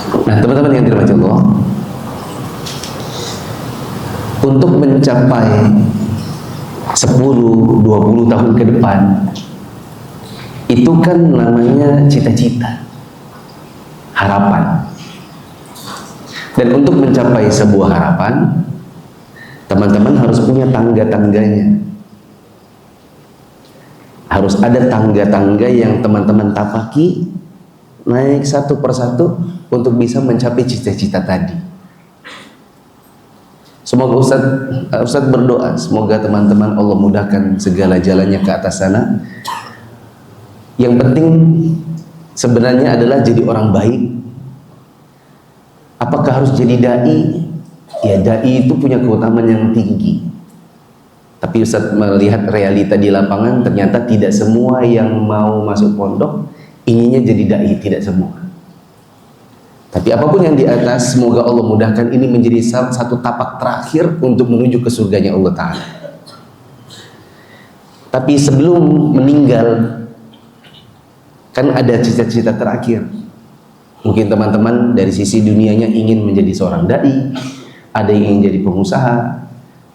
Nah, teman-teman yang dirahmati Allah, untuk mencapai 10-20 tahun ke depan, itu kan namanya cita-cita, harapan. Dan untuk mencapai sebuah harapan, teman-teman harus punya tangga-tangganya. Harus ada tangga-tangga yang teman-teman tapaki, naik satu persatu untuk bisa mencapai cita-cita tadi. Semoga Ustadz berdoa, semoga teman-teman Allah mudahkan segala jalannya ke atas sana. Yang penting sebenarnya adalah jadi orang baik. Apakah harus jadi dai? Ya, dai itu punya keutamaan yang tinggi. Tapi Ustadz melihat realita di lapangan, ternyata tidak semua yang mau masuk pondok inginnya jadi dai, tidak semua. Tapi apapun yang di atas, semoga Allah mudahkan ini menjadi satu tapak terakhir untuk menuju ke surganya Allah Ta'ala. Tapi sebelum meninggal, kan ada cita-cita terakhir. Mungkin teman-teman dari sisi dunianya ingin menjadi seorang dai, ada yang ingin jadi pengusaha,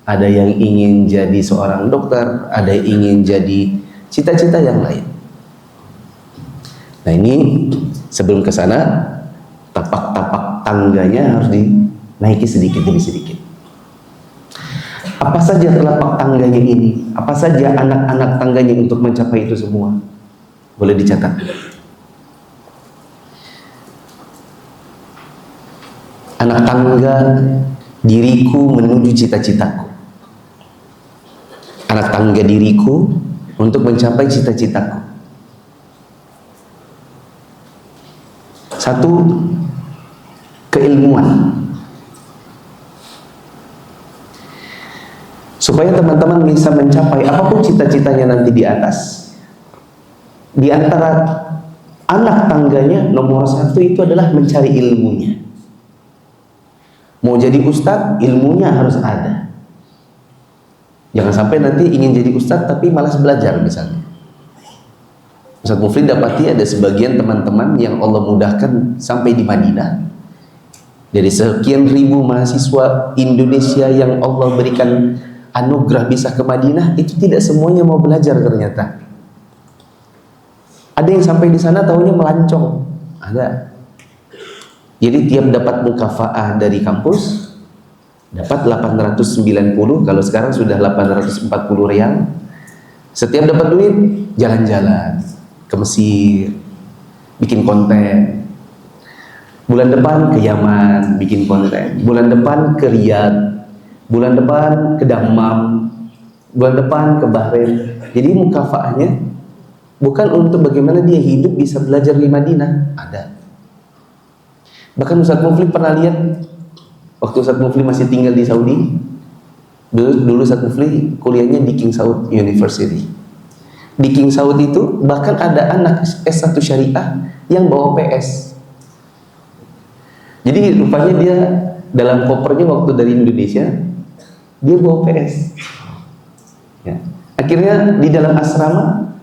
ada yang ingin jadi seorang dokter, ada yang ingin jadi cita-cita yang lain. Nah, ini sebelum ke sana, tapak-tapak tangganya harus dinaiki sedikit demi sedikit. Apa saja telapak tangganya ini? Apa saja anak-anak tangganya untuk mencapai itu semua? Boleh dicatat. Anak tangga diriku menuju cita-citaku. Anak tangga diriku untuk mencapai cita-citaku. Satu, keilmuan. Supaya teman-teman bisa mencapai apapun cita-citanya nanti di atas, di antara anak tangganya nomor satu itu adalah mencari ilmunya. Mau jadi ustadz, ilmunya harus ada. Jangan sampai nanti ingin jadi ustadz tapi malas belajar misalnya. Ustadz Muflid dapati ada sebagian teman-teman yang Allah mudahkan sampai di Madinah. Dari sekian ribu mahasiswa Indonesia yang Allah berikan anugerah bisa ke Madinah, itu tidak semuanya mau belajar ternyata. Ada yang sampai di sana tahunya melancong. Ada. Jadi tiap dapat mukafaah dari kampus dapat 890, kalau sekarang sudah 840 rial. Setiap dapat duit jalan-jalan ke Mesir, bikin konten. Bulan depan ke Yaman, bikin konten. Bulan depan ke Riyadh, bulan depan ke Dammam, bulan depan ke Bahrain. Jadi mukafaahnya bukan untuk bagaimana dia hidup bisa belajar di Madinah, ada. Bahkan Ustadz Muflid pernah lihat waktu Ustadz Muflid masih tinggal di Saudi. Dulu Ustadz Muflid kuliahnya di King Saud University. Di King Saud itu bahkan ada anak S1 syariah yang bawa PS. Jadi rupanya dia dalam kopernya waktu dari Indonesia dia bawa PS. Ya. Akhirnya di dalam asrama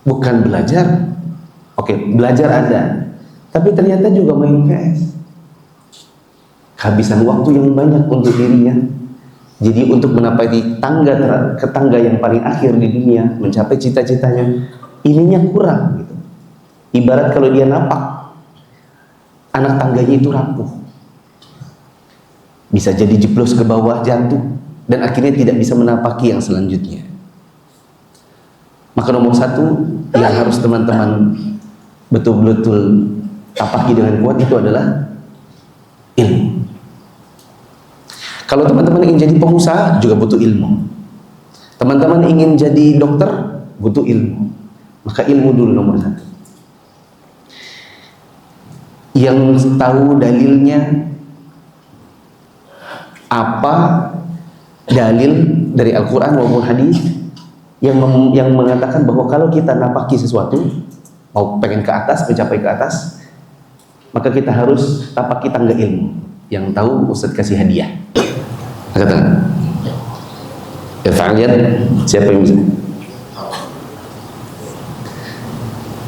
bukan belajar, oke, belajar ada, tapi ternyata juga main PS. Kehabisan waktu yang banyak untuk dirinya. Jadi untuk menapaki tangga yang paling akhir di dunia, mencapai cita-citanya, ininya kurang gitu. Ibarat kalau dia napak, anak tangganya itu rapuh. Bisa jadi jeblos ke bawah, jatuh, dan akhirnya tidak bisa menapaki yang selanjutnya. Maka nomor satu yang harus teman-teman betul-betul tapaki dengan kuat itu adalah ilmu. Kalau teman-teman ingin jadi pengusaha juga butuh ilmu. Teman-teman ingin jadi dokter butuh ilmu. Maka ilmu dulu nomor satu. Yang tahu dalilnya apa, dalil dari Al-Quran maupun hadis yang mengatakan bahwa kalau kita napaki sesuatu, mau pengen ke atas, mencapai ke atas, maka kita harus tapaki tangga ilmu. Yang tahu Ustadz kasih hadiah. Katakan, lihat siapa yang bisa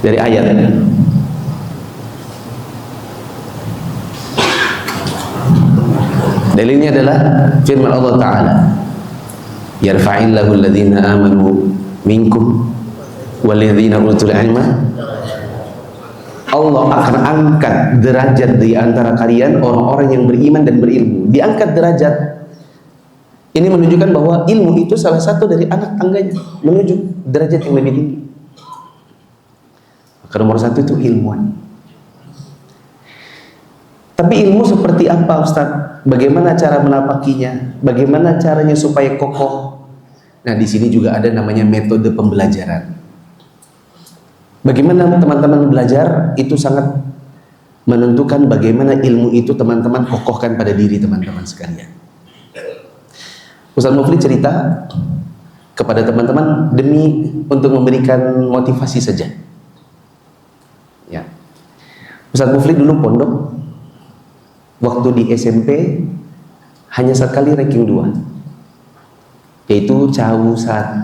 dari ayat. Dalilnya adalah firman Allah Ta'ala, yarfa'illahu alladhina amanu minkum walladhina utul ilma. Allah akan angkat derajat di antara kalian orang-orang yang beriman dan berilmu. Diangkat derajat. Ini menunjukkan bahwa ilmu itu salah satu dari anak tangganya menuju derajat yang lebih tinggi. Maka nomor satu itu ilmuwan. Tapi ilmu seperti apa, Ustaz? Bagaimana cara menapakinya? Bagaimana caranya supaya kokoh? Nah, di sini juga ada namanya metode pembelajaran. Bagaimana teman-teman belajar itu sangat menentukan bagaimana ilmu itu teman-teman kokohkan pada diri teman-teman sekalian. Ustaz Mufli cerita kepada teman-teman demi untuk memberikan motivasi saja. Ya. Ustaz Mufli dulu pondok, waktu di SMP hanya sekali ranking 2, yaitu CAU 1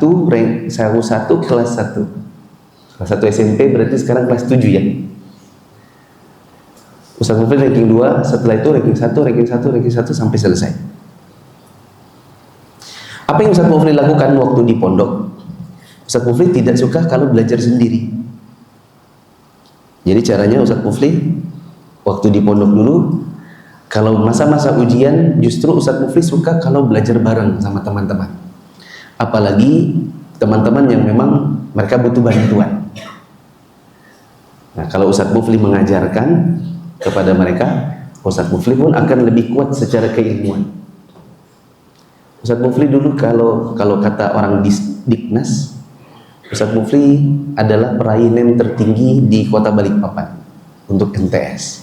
kelas 1. Kelas 1 SMP berarti sekarang kelas 7 ya. Ustaz Mufli ranking 2, setelah itu ranking 1 sampai selesai. Apa yang Ustaz Mufli lakukan waktu di pondok? Ustaz Mufli tidak suka kalau belajar sendiri. Jadi caranya Ustaz Mufli waktu di pondok dulu, kalau masa-masa ujian justru Ustaz Mufli suka kalau belajar bareng sama teman-teman. Apalagi teman-teman yang memang mereka butuh bantuan. Nah, kalau Ustaz Mufli mengajarkan kepada mereka, Ustaz Mufli pun akan lebih kuat secara keilmuan. Ustaz Mufli dulu kalau kata orang Diknas, Ustaz Mufli adalah peraih NEM tertinggi di Kota Balikpapan untuk MTS.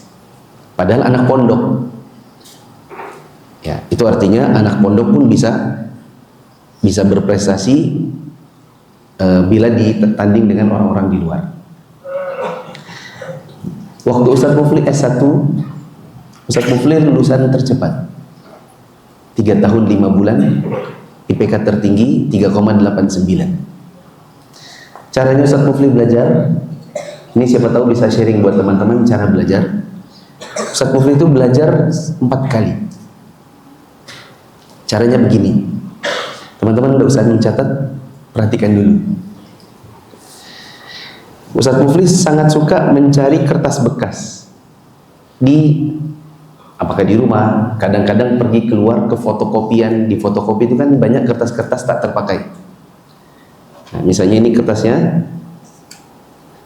Padahal anak pondok. Ya, itu artinya anak pondok pun bisa berprestasi bila ditanding dengan orang-orang di luar. Waktu Ustaz Mufli S1, Ustaz Mufli lulusan tercepat 3 tahun 5 bulan, IPK tertinggi 3,89. Caranya Ustaz Mufli belajar, ini siapa tahu bisa sharing buat teman-teman cara belajar. Ustaz Mufli itu belajar 4 kali. Caranya begini, teman-teman tidak usah mencatat, perhatikan dulu. Ustaz Mufli sangat suka mencari kertas bekas apakah di rumah, kadang-kadang pergi keluar ke fotokopian. Di fotokopi itu kan banyak kertas-kertas tak terpakai. Nah, misalnya ini kertasnya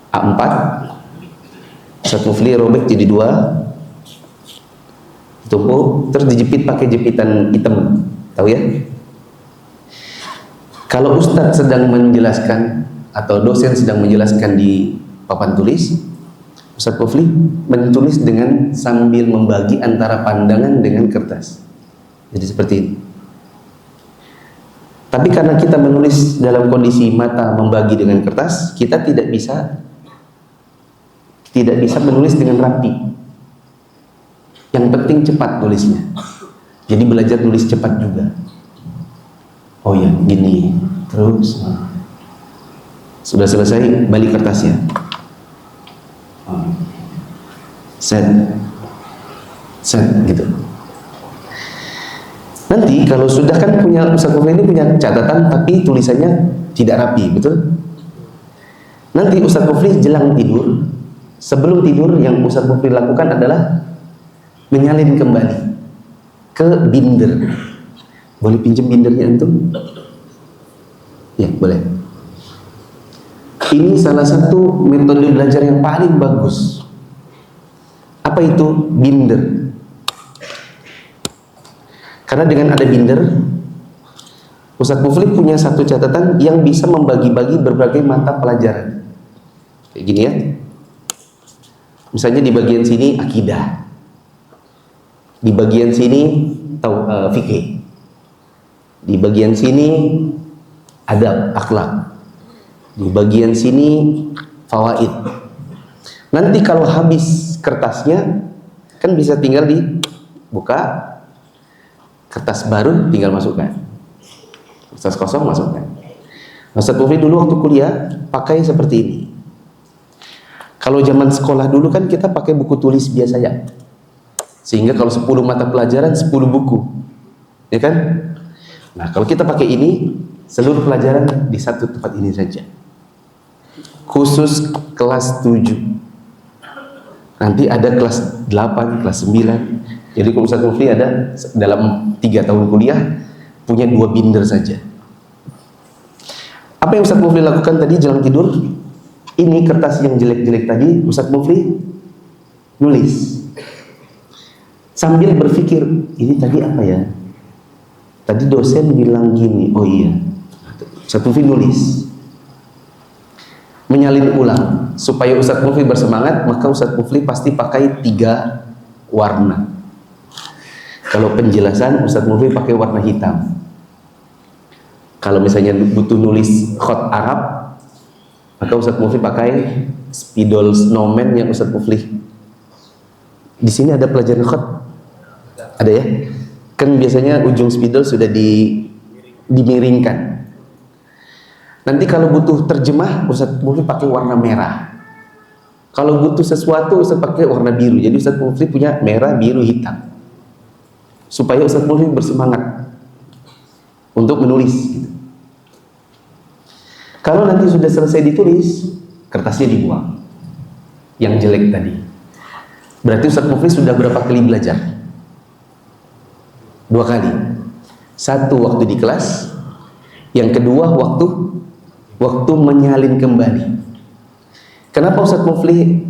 A4, Ustaz Mufli robek jadi 2, tumpuk, terus dijepit pakai jepitan hitam, tahu ya? Kalau Ustadz sedang menjelaskan atau dosen sedang menjelaskan di papan tulis, Ustaz Mufli menulis dengan sambil membagi antara pandangan dengan kertas. Jadi seperti ini. Tapi karena kita menulis dalam kondisi mata membagi dengan kertas, kita tidak bisa menulis dengan rapi. Yang penting cepat tulisnya. Jadi belajar tulis cepat juga. Oh ya, gini. Terus sudah selesai, balik kertasnya. Set gitu. Nanti kalau sudah kan punya Ustaz Mufli ini punya catatan tapi tulisannya tidak rapi, betul? Nanti Ustaz Mufli jelang tidur, sebelum tidur yang Ustaz Mufli lakukan adalah menyalin kembali ke binder. Boleh pinjam bindernya antum? Ya, boleh. Ini salah satu metode belajar yang paling bagus. Apa itu binder? Karena dengan ada binder, Ustaz Mufli punya satu catatan yang bisa membagi-bagi berbagai mata pelajaran. Kayak gini ya. Misalnya di bagian sini akidah, di bagian sini fikih, di bagian sini adab, akhlak, di bagian sini fawaid. Nanti kalau habis kertasnya kan bisa tinggal dibuka, kertas baru tinggal masukkan, kertas kosong masukkan. Ustaz Mufli dulu waktu kuliah pakai seperti ini. Kalau zaman sekolah dulu kan kita pakai buku tulis biasa ya, sehingga kalau 10 mata pelajaran 10 buku. ya kan? Nah, kalau kita pakai ini, seluruh pelajaran di satu tempat ini saja. Khusus kelas 7. Nanti ada kelas 8, kelas 9. Jadi kalau Ustaz Mufli ada dalam 3 tahun kuliah punya 2 binder saja. Apa yang Ustaz Mufli lakukan tadi jelang tidur? Ini kertas yang jelek-jelek tadi Ustaz Mufli nulis sambil berpikir, ini tadi apa ya? Tadi dosen bilang gini, oh iya. Ustaz Mufli nulis, menyalin ulang supaya Ustaz Mufli bersemangat. Maka Ustaz Mufli pasti pakai 3 warna. Kalau penjelasan Ustaz Mufli pakai warna hitam. Kalau misalnya butuh nulis khot Arab, maka Ustaz Mufli pakai spidol snowman yang Ustaz Mufli. Di sini ada pelajaran khot? Ada ya? Kan biasanya ujung spidol sudah dimiringkan. Nanti kalau butuh terjemah, Ustaz Mufli pakai warna merah. Kalau butuh sesuatu, Ustaz pakai warna biru. Jadi Ustaz Mufli punya merah, biru, hitam. Supaya Ustaz Mufli bersemangat untuk menulis. Kalau nanti sudah selesai ditulis, kertasnya dibuang. Yang jelek tadi. Berarti Ustaz Mufli sudah berapa kali belajar? 2 kali. 1 waktu di kelas, yang kedua waktu menyalin kembali. Kenapa Ustaz Mufli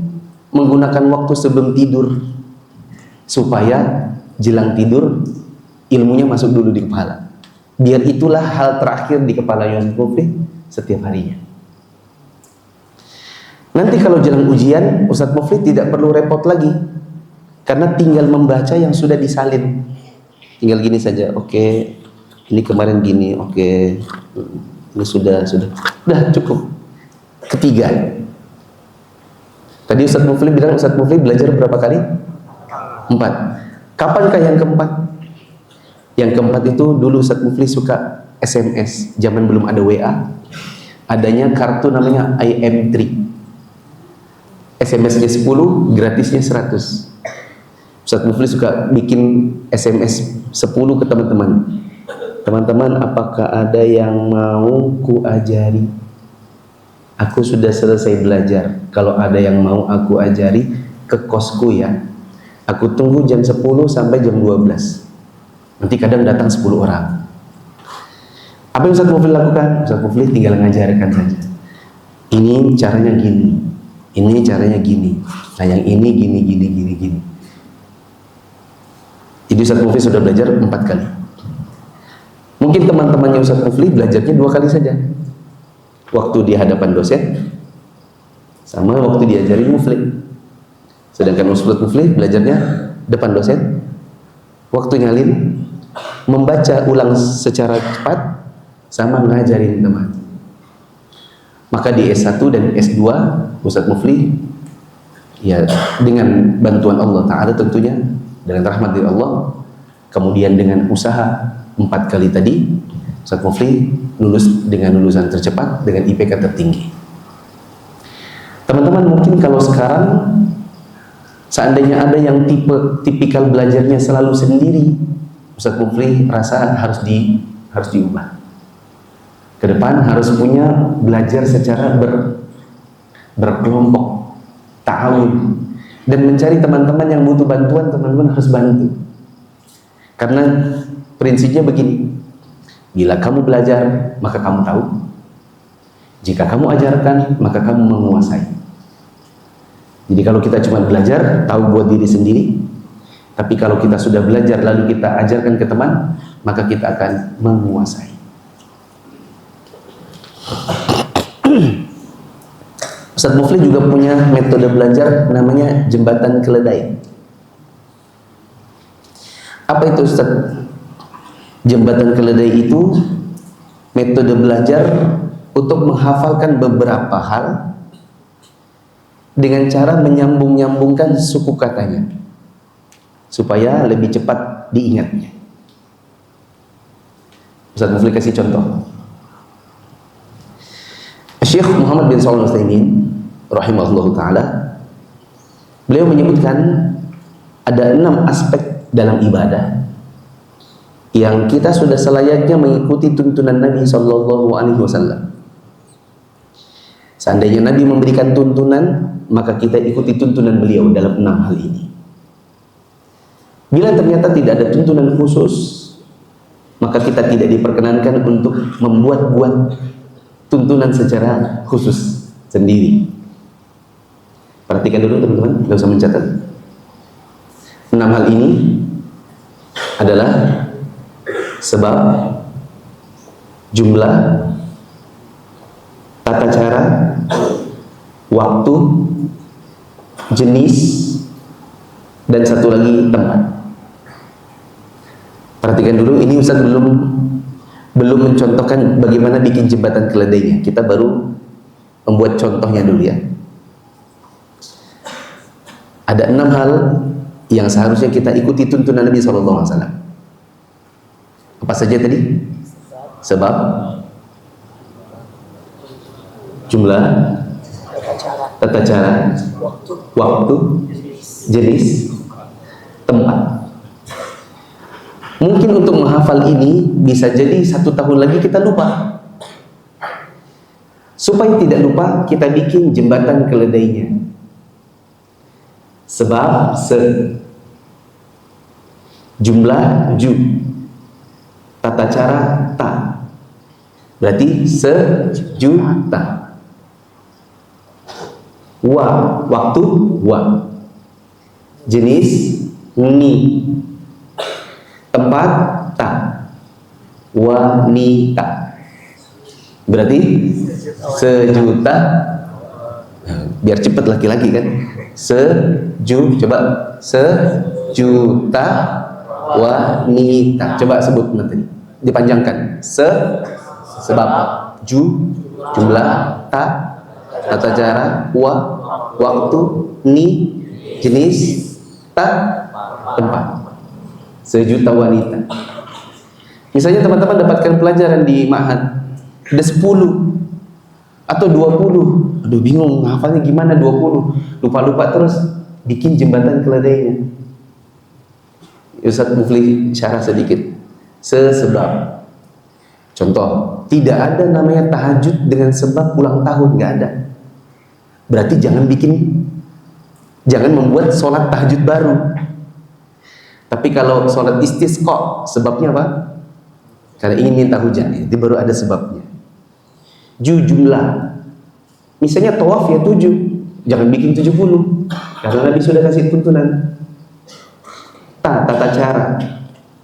menggunakan waktu sebelum tidur? Supaya jelang tidur ilmunya masuk dulu di kepala. Biar itulah hal terakhir di kepala Ustaz Mufli setiap harinya. Nanti kalau jelang ujian, Ustaz Mufli tidak perlu repot lagi, karena tinggal membaca yang sudah disalin. Tinggal gini saja, oke, ini kemarin gini, oke, ini sudah, cukup. Ketiga. Tadi Ustaz Mufli bilang Ustaz Mufli belajar berapa kali? 4. Kapankah yang keempat? Yang keempat itu dulu Ustaz Mufli suka SMS, zaman belum ada WA. Adanya kartu namanya IM3. SMS-nya 10, gratisnya 100. Ustaz Mufli suka bikin SMS 10 ke teman-teman. Teman-teman, apakah ada yang mau ku ajari? Aku sudah selesai belajar. Kalau ada yang mau aku ajari, ke kosku ya. Aku tunggu jam 10 sampai jam 12. Nanti kadang datang 10 orang. Apa yang Ustaz Mufli lakukan? Ustaz Mufli tinggal ngajarkan saja. Ini caranya gini. Ini caranya gini. Nah, yang ini gini. Jadi Ustaz Mufli sudah belajar 4 kali. Mungkin teman-temannya Ustaz Mufli belajarnya 2 kali saja. Waktu di hadapan dosen sama waktu diajari Mufli. Sedangkan Ustaz Mufli belajarnya depan dosen. Waktu nyalin, membaca ulang secara cepat, sama ngajarin teman. Maka di S1 dan S2 Ustaz Mufli ya dengan bantuan Allah Ta'ala tentunya, dengan rahmat dari Allah, kemudian dengan usaha 4 kali tadi, Ustaz Mufli lulus dengan lulusan tercepat dengan IPK tertinggi. Teman-teman, mungkin kalau sekarang seandainya ada yang tipikal belajarnya selalu sendiri, Ustaz Mufli rasa harus diubah. Ke depan harus punya belajar secara berkelompok, ta'awun, dan mencari teman-teman yang butuh bantuan. Teman-teman harus bantu. Karena prinsipnya begini, bila kamu belajar, maka kamu tahu. Jika kamu ajarkan, maka kamu menguasai. Jadi kalau kita cuma belajar, tahu buat diri sendiri. Tapi kalau kita sudah belajar, lalu kita ajarkan ke teman, maka kita akan menguasai. Ustaz Mufli juga punya metode belajar namanya jembatan keledai. Apa itu Ustaz? Jembatan keledai itu metode belajar untuk menghafalkan beberapa hal dengan cara menyambung-nyambungkan suku katanya supaya lebih cepat diingatnya. Ustaz Mufli kasih contoh. Syekh Muhammad bin Shalih Al-Utsaimin rahimahullahu taala, beliau menyebutkan ada 6 aspek dalam ibadah yang kita sudah selayaknya mengikuti tuntunan Nabi Shallallahu Alaihi Wasallam. Seandainya Nabi memberikan tuntunan, maka kita ikuti tuntunan beliau dalam 6 hal ini. Bila ternyata tidak ada tuntunan khusus, maka kita tidak diperkenankan untuk membuat-buat tuntunan secara khusus sendiri. Perhatikan dulu teman-teman, tidak usah mencatat. 6 hal ini adalah sebab, jumlah, tata cara, waktu, jenis, dan satu lagi tempat. Perhatikan dulu, ini Ustaz belum mencontohkan bagaimana bikin jembatan keledainya. Kita baru membuat contohnya dulu ya. Ada 6 hal yang seharusnya kita ikuti tuntunan Nabi SAW. Apa saja tadi? Sebab, jumlah, tata cara, waktu, jenis, tempat. Mungkin untuk menghafal ini bisa jadi 1 tahun lagi kita lupa. Supaya tidak lupa, kita bikin jembatan keledainya. Sebab, jumlah, tata cara, ta. Berarti sejuta. Waktu, jenis, ni. Tempat, ta. Wanita. Berarti sejuta. Biar cepat laki-laki kan. Coba sejuta wanita. Coba sebut nanti. Dipanjangkan. Sebab, jumlah, ta, tata cara, waktu, ni, jenis, ta, tempat. Sejuta wanita. Misalnya teman-teman dapatkan pelajaran di ma'had, ada 10 atau 20. Aduh bingung, hafalnya gimana 20? Lupa-lupa terus, bikin jembatan keledainya. Ustaz Mufli syarah sedikit. Sebab. Contoh, tidak ada namanya tahajud dengan sebab ulang tahun, nggak ada. Berarti jangan membuat sholat tahajud baru. Tapi kalau sholat istisqa, sebabnya apa? Karena ingin minta hujan, itu baru ada sebabnya. Jumlah, misalnya tawaf ya 7, jangan bikin 70, karena Nabi sudah kasih tuntunan. Tata cara,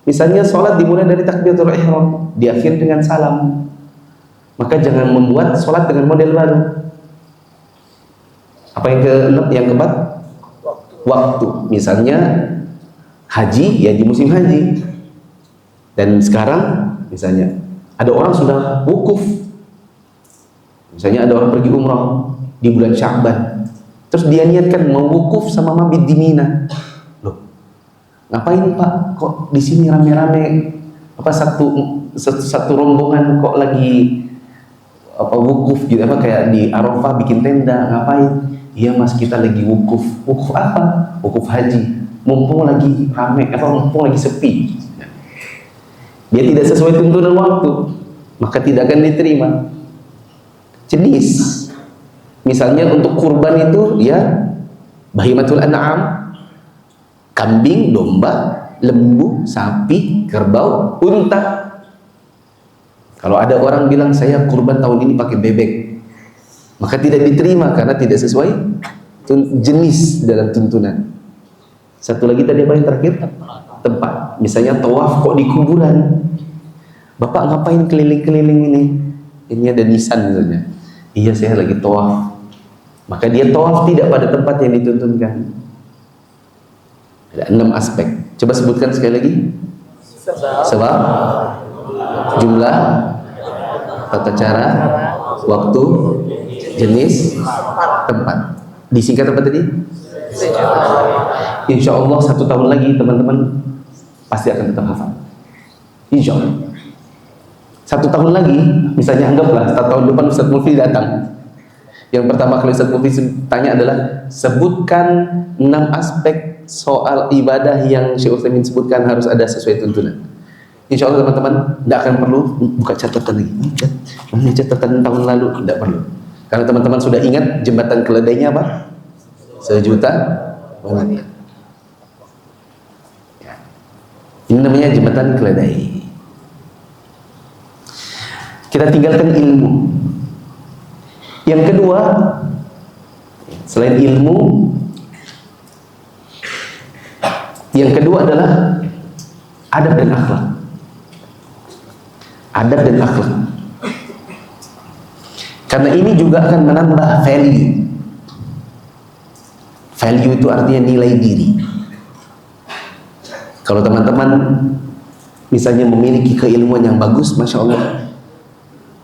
misalnya sholat dimulai dari takbiratul ihram, diakhiri dengan salam, maka jangan membuat sholat dengan model baru. Apa yang keempat? Waktu, misalnya haji ya di musim haji. Dan sekarang misalnya ada orang sudah wukuf, misalnya ada orang pergi umrah di bulan Sya'ban, terus dia niatkan mau wukuf sama mabit di Mina. Loh, ngapain Pak? Kok di sini rame-rame? Apa satu rombongan kok lagi wukuf gitu, kayak di Arafah bikin tenda, ngapain? Iya Mas, kita lagi wukuf. Wukuf apa? Wukuf haji. Mumpung lagi rame, mumpung lagi sepi. Dia tidak sesuai tuntunan waktu, maka tidak akan diterima. Jenis, misalnya untuk kurban itu ya bahimatul an'am, kambing, domba, lembu, sapi, kerbau, unta. Kalau ada orang bilang saya kurban tahun ini pakai bebek, maka tidak diterima karena tidak sesuai jenis dalam tuntunan. Satu lagi tadi apa yang terakhir? Tempat. Misalnya tawaf kok di kuburan. Bapak ngapain keliling-keliling ini? Ini ada nisan misalnya. Iya saya lagi tawaf. Maka dia tawaf tidak pada tempat yang dituntunkan. Ada 6 aspek. Coba sebutkan sekali lagi. Sebab, jumlah, tata cara, waktu, jenis, tempat. Disingkat apa tadi? Insya Allah 1 tahun lagi teman-teman pasti akan tetap hafal. Insya Allah 1 tahun lagi, misalnya anggaplah 1 tahun depan Ustaz Mufli datang. Yang pertama kali Ustaz Mufli tanya adalah sebutkan 6 aspek soal ibadah yang Syekh Utsaimin sebutkan harus ada sesuai tuntunan. Insya Allah teman-teman tidak akan perlu buka catatan lagi. Mana catatan tahun lalu? Tidak perlu. Karena teman-teman sudah ingat jembatan keledainya apa? 1 juta banget. Ini namanya jembatan keledai. Kita tinggalkan ilmu. Yang kedua, selain ilmu, yang kedua adalah adab dan akhlak. Adab dan akhlak. Karena ini juga akan menambah value. Value itu artinya nilai diri. Kalau teman-teman misalnya memiliki keilmuan yang bagus, Masya Allah,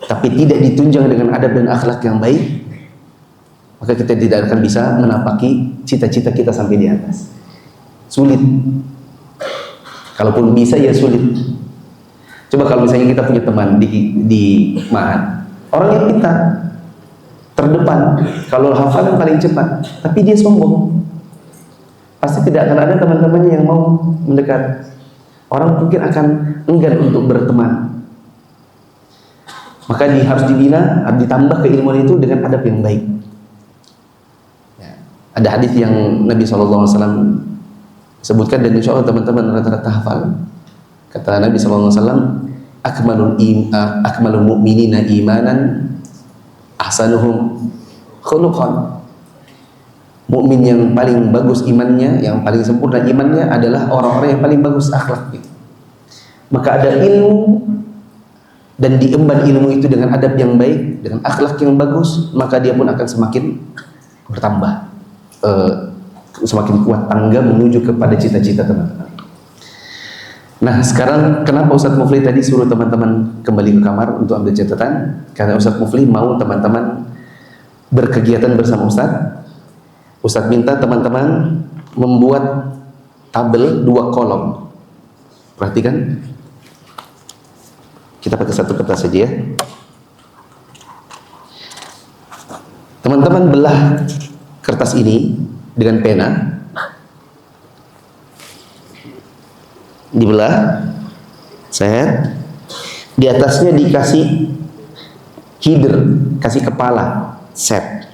tapi tidak ditunjang dengan adab dan akhlak yang baik, maka kita tidak akan bisa menapaki cita-cita kita sampai di atas. Sulit. Kalaupun bisa ya sulit. Coba kalau misalnya kita punya teman di Mahat, orangnya pintar, terdepan, kalau hafalan paling cepat, tapi dia sombong, pasti tidak akan ada teman-temannya yang mau mendekat. Orang mungkin akan enggan untuk berteman. Maka harus dibina, harus ditambah keilmuan itu dengan adab yang baik. Ya. Ada hadis yang Nabi SAW sebutkan, dan insya Allah teman-teman rata-rata hafal. Kata Nabi SAW, akmalul mu'minina imanan ahsanuhum khuluqan. Mukmin yang paling bagus imannya, yang paling sempurna imannya adalah orang-orang yang paling bagus akhlaknya. Maka ada ilmu, dan diemban ilmu itu dengan adab yang baik, dengan akhlak yang bagus, maka dia pun akan semakin bertambah, semakin kuat tangga menuju kepada cita-cita teman-teman. Nah sekarang kenapa Ustadz Mufli tadi suruh teman-teman kembali ke kamar untuk ambil catatan? Karena Ustadz Mufli mau teman-teman berkegiatan bersama Ustadz. Ustadz minta teman-teman membuat tabel 2 kolom. Perhatikan, kita pakai 1 kertas saja ya. Teman-teman belah kertas ini dengan pena, dibelah, set, di atasnya dikasih header, kasih kepala, set.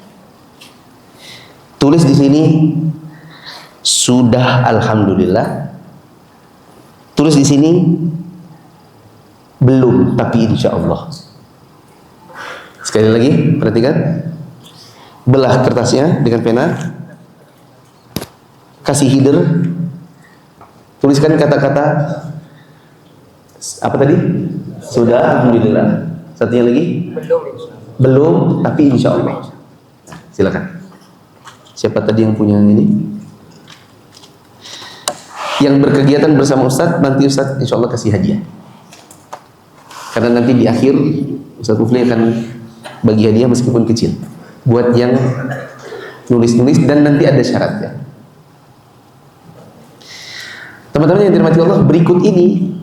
Tulis di sini sudah alhamdulillah. Tulis di sini belum tapi insya Allah. Sekali lagi perhatikan, belah kertasnya dengan pena, kasih header, tuliskan kata-kata apa tadi? Sudah alhamdulillah. Satunya lagi? Belum tapi insya Allah. Silakan. Siapa tadi yang punya ini? Yang berkegiatan bersama Ustadz, nanti Ustadz insya Allah kasih hadiah. Karena nanti di akhir Ustadz Mufli akan bagi hadiah meskipun kecil buat yang nulis-nulis, dan nanti ada syaratnya. Teman-teman yang dirahmati Allah, berikut ini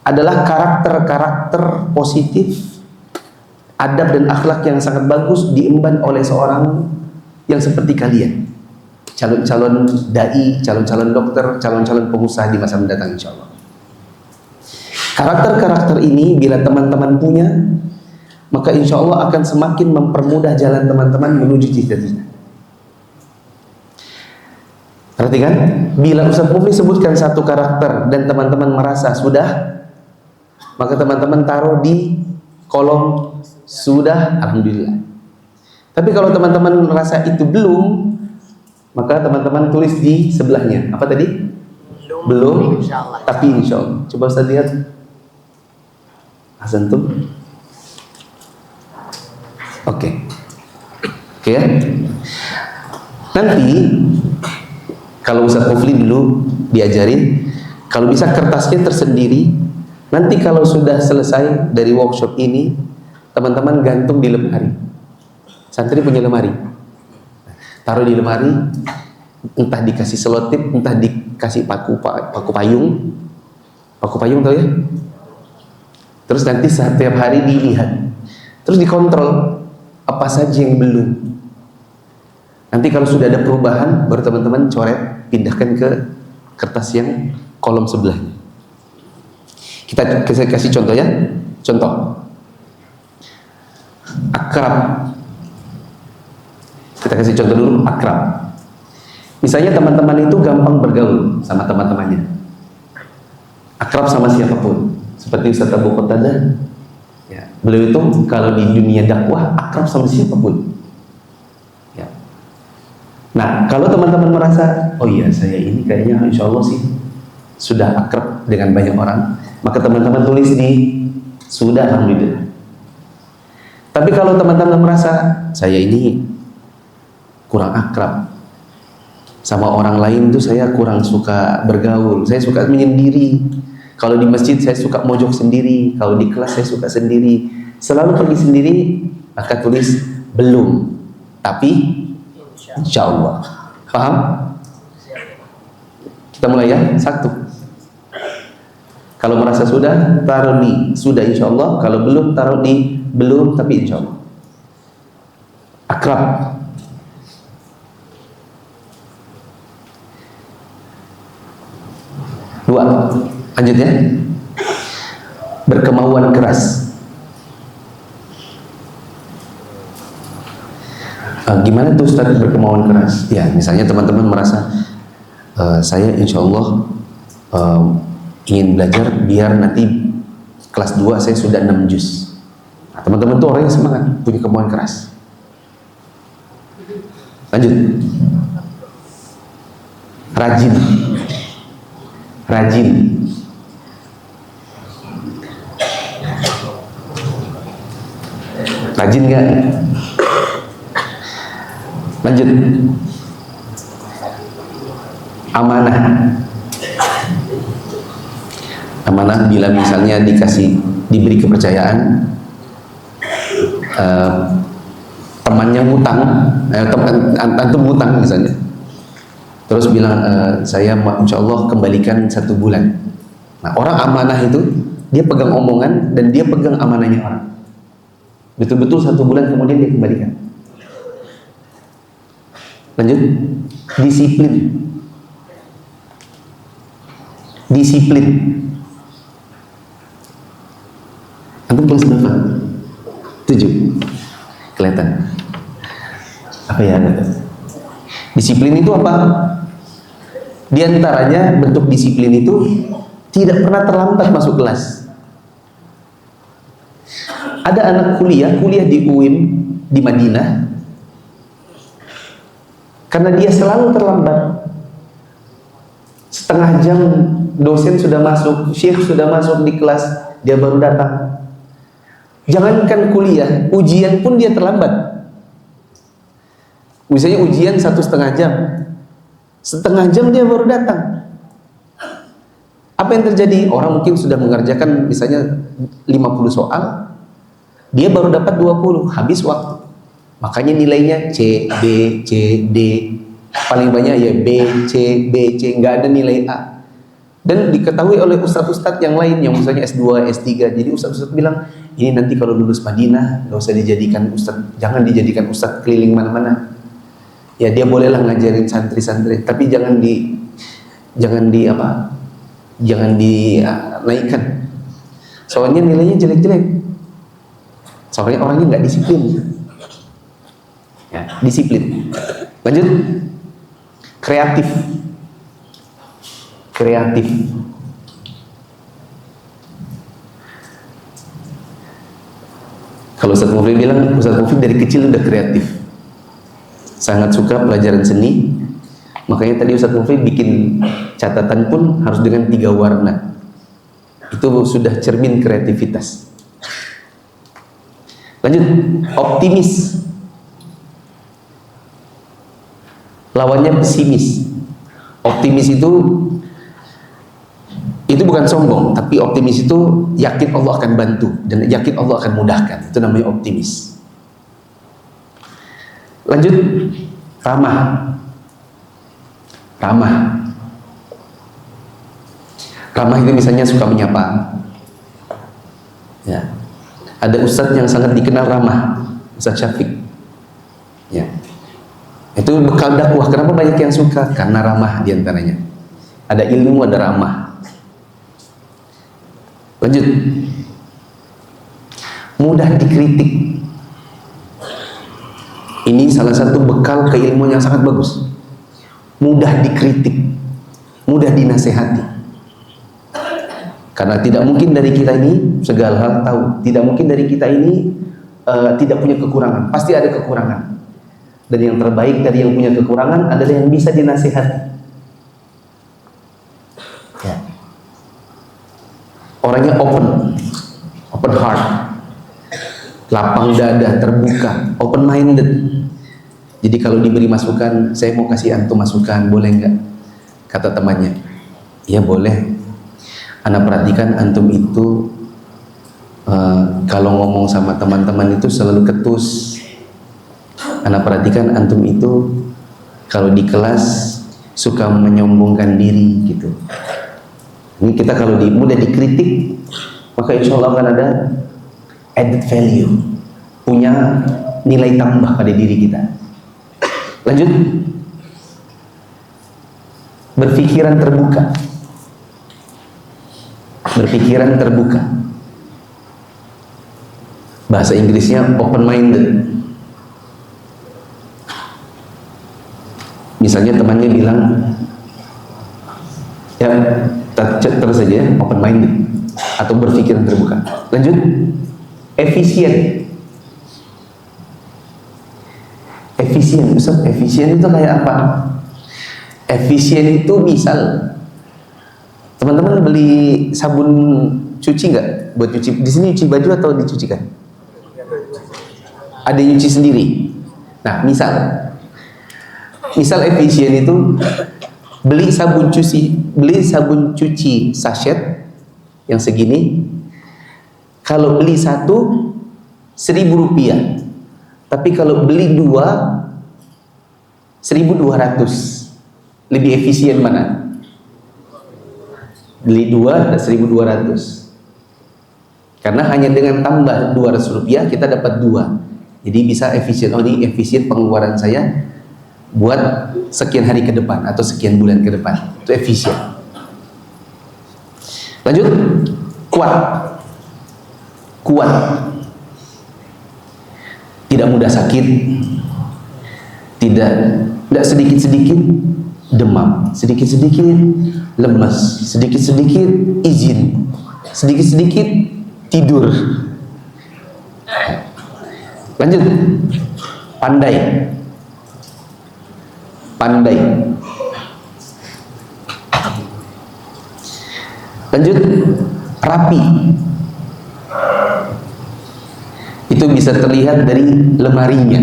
adalah karakter-karakter positif, adab dan akhlak yang sangat bagus diemban oleh seorang yang seperti kalian, calon-calon dai, calon-calon dokter, calon-calon pengusaha di masa mendatang insya Allah. Karakter-karakter ini bila teman-teman punya, maka insya Allah akan semakin mempermudah jalan teman-teman menuju cita-cita. Perhatikan, bila Ustadz Mufli sebutkan 1 karakter dan teman-teman merasa sudah, maka teman-teman taruh di kolom sudah alhamdulillah. Tapi kalau teman-teman merasa itu belum, maka teman-teman tulis di sebelahnya. Apa tadi? Belum tapi insya Allah. Coba Ustaz lihat. Hasan tuh. Oke ya. Nanti kalau Ustaz Mufli dulu diajarin, kalau bisa kertasnya tersendiri. Nanti kalau sudah selesai dari workshop ini, teman-teman gantung di lemari. Santri punya lemari, taruh di lemari, entah dikasih selotip, entah dikasih paku payung, tahu ya? Terus nanti setiap hari dilihat, terus dikontrol apa saja yang belum. Nanti kalau sudah ada perubahan, baru teman-teman coret, pindahkan ke kertas yang kolom sebelahnya. Kita kasih contoh ya. Contoh. Akrab. Kita kasih contoh dulu akrab. Misalnya teman-teman itu gampang bergaul sama teman-temannya. Akrab sama siapapun. Seperti Ustaz Abu Qatadah. Ya, beliau itu kalau di dunia dakwah akrab sama siapapun. Ya. Nah, kalau teman-teman merasa, oh iya saya ini kayaknya insya Allah sih sudah akrab dengan banyak orang, maka teman-teman tulis di sudah, alhamdulillah. Tapi kalau teman-teman merasa saya ini kurang akrab sama orang lain tuh, saya kurang suka bergaul, saya suka menyendiri. Kalau di masjid saya suka mojok sendiri, kalau di kelas saya suka sendiri, selalu pergi sendiri, maka tulis belum, tapi insya Allah. Paham? Kita mulai ya, 1. Kalau merasa sudah, taruh di sudah insya Allah. Kalau belum, taruh di belum tapi insya Allah. Akrab. Dua, lanjut ya. Berkemauan keras. Gimana tuh Ustaz berkemauan keras? Ya, misalnya teman-teman merasa saya insya Allah ingin belajar biar nanti kelas 2 saya sudah 6 juz. Nah, teman-teman tuh orang yang semangat, punya kemauan keras. Lanjut. Rajin. Rajin. Rajin nggak? Lanjut. Amanah. Amanah bila misalnya diberi kepercayaan, temannya ngutang, antum ngutang misalnya, terus bilang saya insya Allah kembalikan 1 bulan. Nah, orang amanah itu dia pegang omongan dan dia pegang amanahnya orang. Betul-betul 1 bulan kemudian dia kembalikan. Lanjut. Disiplin. Disiplin. Antum kelas berapa? 7. Kelihatan. Apa ya? Disiplin itu apa? Di antaranya bentuk disiplin itu tidak pernah terlambat masuk kelas. Ada anak kuliah di UIN di Madinah, karena dia selalu terlambat. Setengah jam dosen sudah masuk, syekh sudah masuk di kelas, dia baru datang. Jangankan kuliah, ujian pun dia terlambat. Misalnya ujian 1,5 jam, setengah jam dia baru datang. Apa yang terjadi? Orang mungkin sudah mengerjakan misalnya 50 soal, dia baru dapat 20, habis waktu. Makanya nilainya C, B, C, D. Paling banyak ya B, C, B, C, nggak ada nilai A. Dan diketahui oleh ustadz-ustadz yang lain yang misalnya S2, S3. Jadi ustadz-ustadz bilang, ini nanti kalau lulus Madinah, nggak usah dijadikan ustadz, jangan dijadikan ustadz keliling mana-mana. Ya dia bolehlah ngajarin santri-santri, tapi jangan dinaikkan. Soalnya nilainya jelek-jelek. Soalnya orangnya nggak disiplin. Ya, disiplin. Lanjut. Kreatif. Kreatif. Kalau Ustaz Mufid bilang, Ustaz Mufid dari kecil udah kreatif, sangat suka pelajaran seni. Makanya tadi Ustaz Mufid bikin catatan pun harus dengan 3 warna. Itu sudah cermin kreativitas. Lanjut. Optimis. Lawannya pesimis. Optimis itu bukan sombong, tapi optimis itu yakin Allah akan bantu dan yakin Allah akan mudahkan. Itu namanya optimis. Lanjut. Ramah. Ramah. Ramah itu misalnya suka menyapa. Ya. Ada ustadz yang sangat dikenal ramah, Ustadz Syafiq. Ya. Itu bekal dakwah. Kenapa banyak yang suka? Karena ramah diantaranya. Ada ilmu, ada ramah. Lanjut. Mudah dikritik. Ini salah satu bekal keilmuan yang sangat bagus. Mudah dikritik, mudah dinasehati. Karena tidak mungkin dari kita ini segala hal tahu. Tidak mungkin dari kita ini tidak punya kekurangan. Pasti ada kekurangan. Dan yang terbaik dari yang punya kekurangan adalah yang bisa dinasehati. Ya. Orangnya open heart, lapang dada, terbuka, open minded. Jadi kalau diberi masukan, saya mau kasih antum masukan, boleh nggak? Kata temannya, ya boleh. Ana perhatikan antum itu kalau ngomong sama teman-teman itu selalu ketus. Ana perhatikan antum itu kalau di kelas suka menyombongkan diri gitu. Ini kita kalau mudah dikritik, maka insya Allah akan ada added value, punya nilai tambah pada diri kita. Lanjut. Berpikiran terbuka. Berpikiran terbuka. Bahasa Inggrisnya open minded. Misalnya temannya bilang, ya terus saja open minded atau berpikiran terbuka. Lanjut. Efisien. Efisien, Ustaz, efisien itu kayak apa? Efisien itu misal teman-teman beli sabun cuci nggak? Buat cuci di sini, cuci baju atau dicucikan? Ada yang cuci sendiri. Nah, misal efisien itu beli sabun cuci sachet yang segini. Kalau beli satu 1.000 rupiah, tapi kalau beli 2 1.200. Lebih efisien mana? Beli 2 dan 1.200. Karena hanya dengan tambah 200 rupiah kita dapat 2. Jadi bisa efisien. Oh, ini efisien pengeluaran saya buat sekian hari ke depan atau sekian bulan ke depan. Itu efisien. Lanjut. Kuat. Tidak mudah sakit. Tidak sedikit-sedikit demam, sedikit-sedikit lemas, sedikit-sedikit izin, sedikit-sedikit tidur. Lanjut. Pandai. Lanjut. Rapi. Itu bisa terlihat dari lemarinya.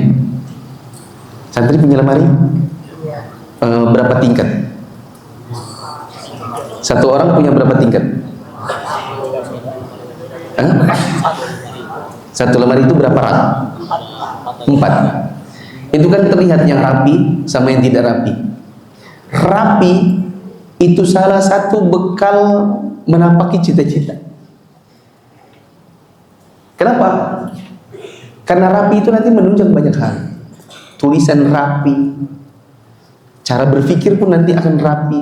Santri punya lemari? Berapa tingkat? Satu orang punya berapa tingkat? Satu lemari itu berapa rak? 4. Itu kan terlihat yang rapi sama yang tidak rapi. Rapi itu salah satu bekal menampaki cita-cita. Kenapa? Karena rapi itu nanti menunjang banyak hal. Tulisan rapi, cara berpikir pun nanti akan rapi.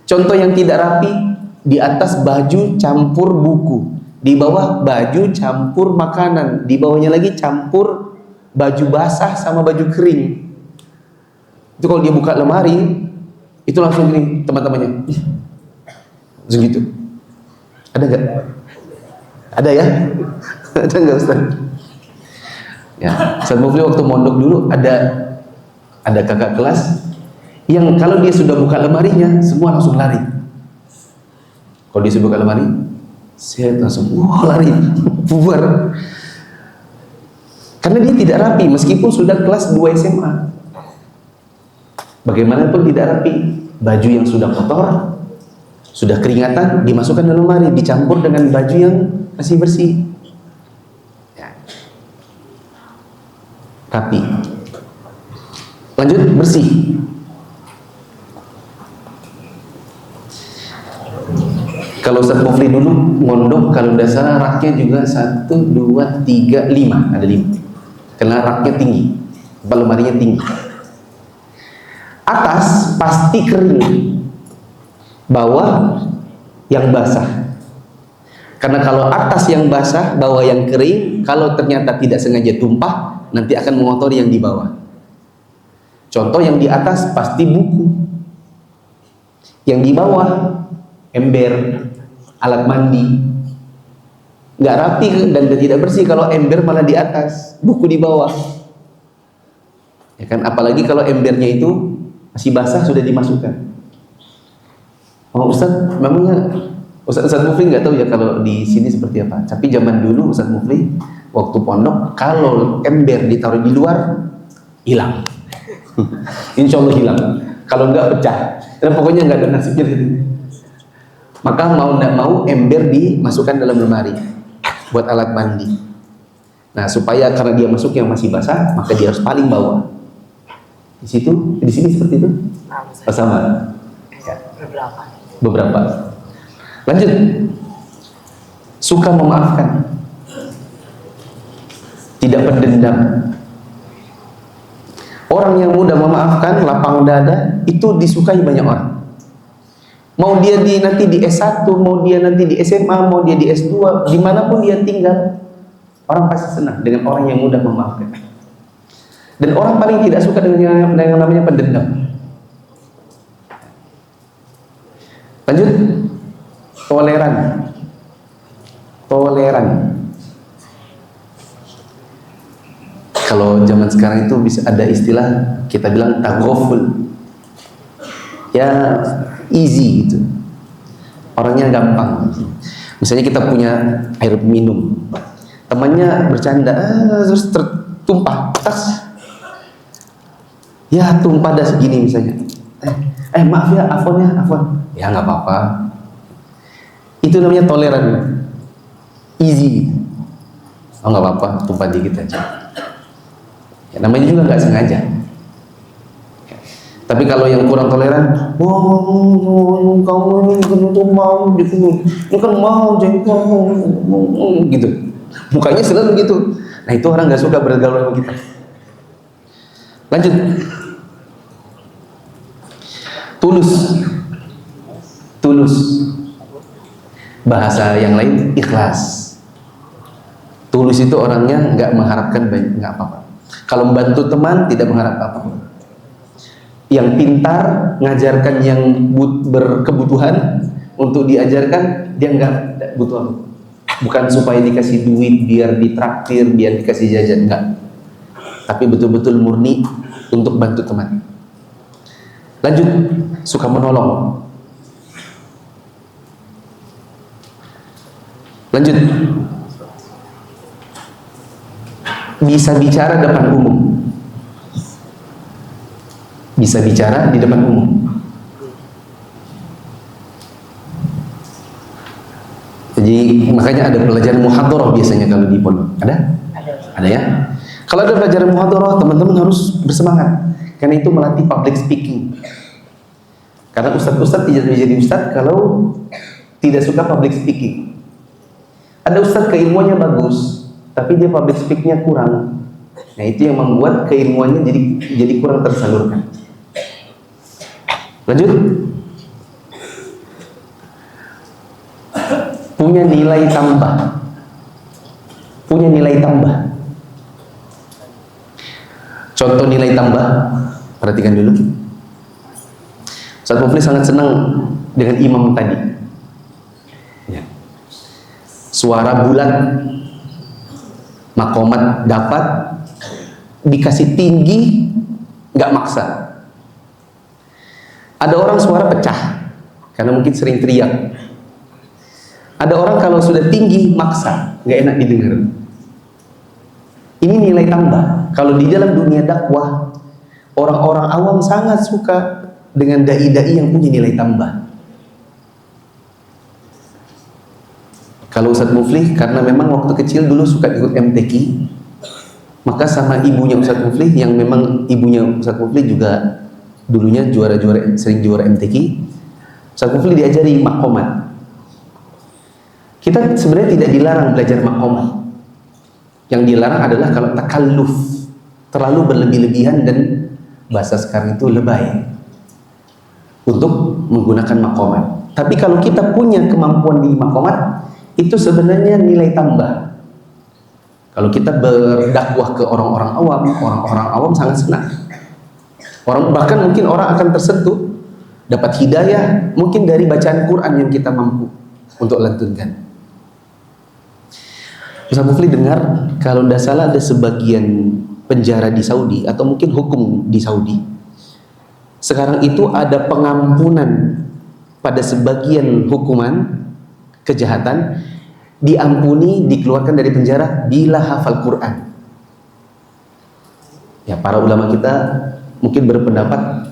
Contoh yang tidak rapi, di atas baju campur buku, di bawah baju campur makanan, di bawahnya lagi campur baju basah sama baju kering. Itu kalau dia buka lemari, itu langsung gini teman-temannya, langsung gitu. Ada nggak? Ada ya? Ada nggak Ustaz? Ya, Ustaz Mufli waktu mondok dulu ada kakak kelas yang kalau dia sudah buka lemarinya semua langsung lari. Kalau dia sudah buka lemari, saya langsung lari, bubar. Karena dia tidak rapi meskipun sudah kelas 2 SMA. Bagaimanapun tidak rapi, baju yang sudah kotor, sudah keringatan dimasukkan dalam lemari, dicampur dengan baju yang masih bersih. Rapi. Lanjut, bersih. Kalau Ustaz Mufli dulu mondok, kalau tidak salah raknya juga 1, 2, 3, 5. Ada 5. Karena raknya tinggi, lemarinya tinggi. Atas pasti kering, bawah yang basah. Karena kalau atas yang basah, bawah yang kering, kalau ternyata tidak sengaja tumpah, nanti akan mengotori yang di bawah. Contoh, yang di atas pasti buku, yang di bawah ember, alat mandi, nggak rapi dan tidak bersih. Kalau ember malah di atas, buku di bawah, ya kan? Apalagi kalau embernya itu masih basah sudah dimasukkan. Oh Ustaz, memangnya Ustaz Mufli nggak tahu ya kalau di sini seperti apa. Tapi zaman dulu Ustaz Mufli waktu pondok, kalau ember ditaruh di luar hilang, insya Allah hilang. Kalau nggak pecah, dan pokoknya nggak ada nasibnya. Maka mau nggak mau ember dimasukkan dalam lemari buat alat mandi. Nah supaya karena dia masuk yang masih basah, maka dia harus paling bawah. Di situ, di sini seperti itu. Sama. Beberapa. Lanjut. Suka memaafkan, tidak pendendam. Orang yang mudah memaafkan, lapang dada, itu disukai banyak orang. Mau dia nanti di S1, mau dia nanti di SMA, mau dia di S2, dimanapun dia tinggal, orang pasti senang dengan orang yang mudah memaafkan. Dan orang paling tidak suka dengan yang namanya pendendam. Lanjut. Toleran. Kalau zaman sekarang itu bisa ada istilah kita bilang taghaful. Ya easy gitu. Orangnya gampang. Misalnya kita punya air minum, temannya bercanda, terus tertumpah, tas. Ya tumpah dah segini misalnya. Maaf ya, afwan. Ya nggak apa-apa. Itu namanya toleran, easy. Oh nggak apa-apa, tumpah dikit aja. Ya, namanya juga nggak sengaja. Tapi kalau yang kurang toleran, kamu itu mau gitu, mukanya selalu gitu. Nah itu orang nggak suka bergaul sama kita. Lanjut. Tulus. Bahasa yang lain ikhlas. Tulus itu orangnya nggak mengharapkan banyak, nggak apa-apa. Kalau membantu teman tidak mengharap apa-apa. Yang pintar ngajarkan yang berkebutuhan untuk diajarkan, dia nggak butuh apa. Bukan supaya dikasih duit biar ditraktir, biar dikasih jajan, enggak. Tapi betul-betul murni untuk bantu teman. Lanjut, suka menolong. Lanjut, bisa bicara depan umum. Bisa bicara di depan umum. Jadi makanya ada pelajaran muhadharah biasanya kalau di pondok. Ada ya? Kalau ada pelajaran muhadharah, teman-teman harus bersemangat. Karena itu melatih public speaking. Karena ustadz-ustadz tidak menjadi ustadz kalau tidak suka public speaking. Ada ustadz keilmuannya bagus, tapi dia public speakingnya kurang. Nah itu yang membuat keilmuannya jadi kurang tersalurkan. Lanjut. Punya nilai tambah. Contoh nilai tambah, perhatikan dulu. Ustaz Mufli sangat senang dengan imam tadi. Ya. Suara bulat, makomat dapat, dikasih tinggi, nggak maksa. Ada orang suara pecah karena mungkin sering teriak. Ada orang kalau sudah tinggi maksa, nggak enak didengar. Ini nilai tambah. Kalau di dalam dunia dakwah, orang-orang awam sangat suka dengan dai-dai yang punya nilai tambah. Kalau Ustadz Mufli, karena memang waktu kecil dulu suka ikut MTQ, maka sama ibunya Ustadz Mufli, yang memang ibunya Ustadz Mufli juga dulunya sering juara MTQ, Ustadz Mufli diajari makomat. Kita sebenarnya tidak dilarang belajar makomat. Yang dilarang adalah kalau takalluf, terlalu berlebih-lebihan dan bahasa sekarang itu lebay untuk menggunakan makomat. Tapi kalau kita punya kemampuan di makomat, itu sebenarnya nilai tambah. Kalau kita berdakwah ke orang-orang awam sangat senang. Bahkan mungkin orang akan tersentuh, dapat hidayah mungkin dari bacaan Quran yang kita mampu untuk lantunkan. Ustaz Mufli dengar kalau tidak salah ada sebagian penjara di Saudi atau mungkin hukum di Saudi sekarang itu ada pengampunan pada sebagian hukuman kejahatan, diampuni, dikeluarkan dari penjara bila hafal Quran. Ya, para ulama kita mungkin berpendapat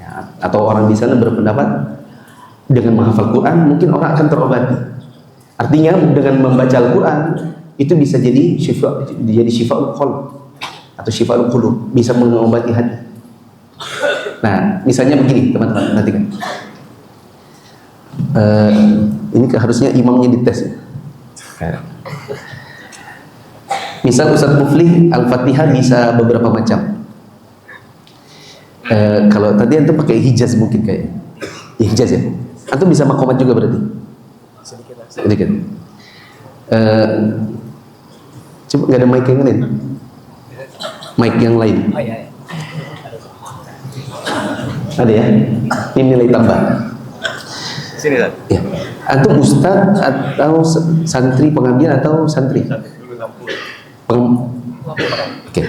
ya, atau orang di sana berpendapat dengan menghafal Quran mungkin orang akan terobati. Artinya dengan membaca Al-Quran itu bisa jadi syifaul qalb atau syifaul qulub, bisa mengobati hati. Nah, misalnya begini teman-teman, perhatikan. Ini harusnya imamnya dites. Misal Ustaz Mufli Al-Fatihah bisa beberapa macam. Kalau tadi antum pakai Hijaz mungkin kayak ya, Hijaz ya. Antum bisa makomat juga berarti. Sedikit. Coba nggak ada mic yang lain. Mic yang lain. Oh iya. Ada ya? Ini nilai tambah. Sini Ustaz. Ya. Antum ustaz atau santri pengambil atau santri? Oke.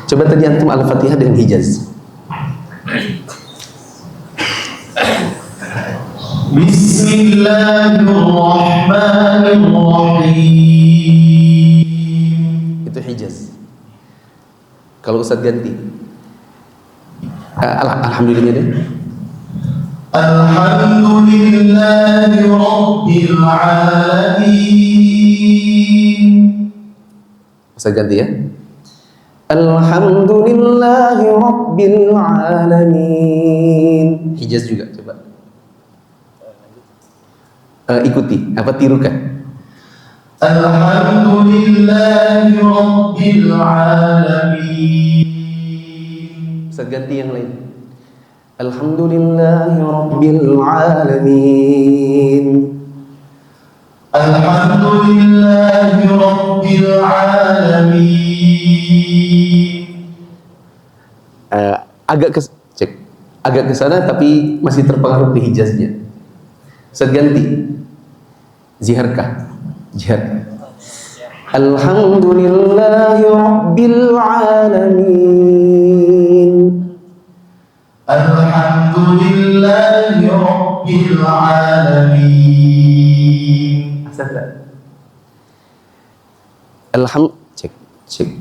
Coba tadi antum Al-Fatihah dengan Hijaz. Bismillahirrahmanirrahim. Itu Hijaz. Kalau ustaz ganti. Alhamdulillah deh. Alhamdulillahi Rabbil Alamin. Ustaz ganti ya. Alhamdulillahi Rabbil Alamin. Hijaz juga coba. Ikuti, apa tirukan? Alhamdulillahi Rabbil Alamin. Ustaz ganti yang lain. Alhamdulillahi Rabbil Alamin. Alhamdulillahi Rabbil Alamin. Agak ke sana tapi masih terpengaruh ke Hijaznya. Ustaz ganti. Ziharkah? Jihad. Alhamdulillahi Rabbil Alamin. Alhamdulillahi Rabbil Alamin. Asal tak? Cek.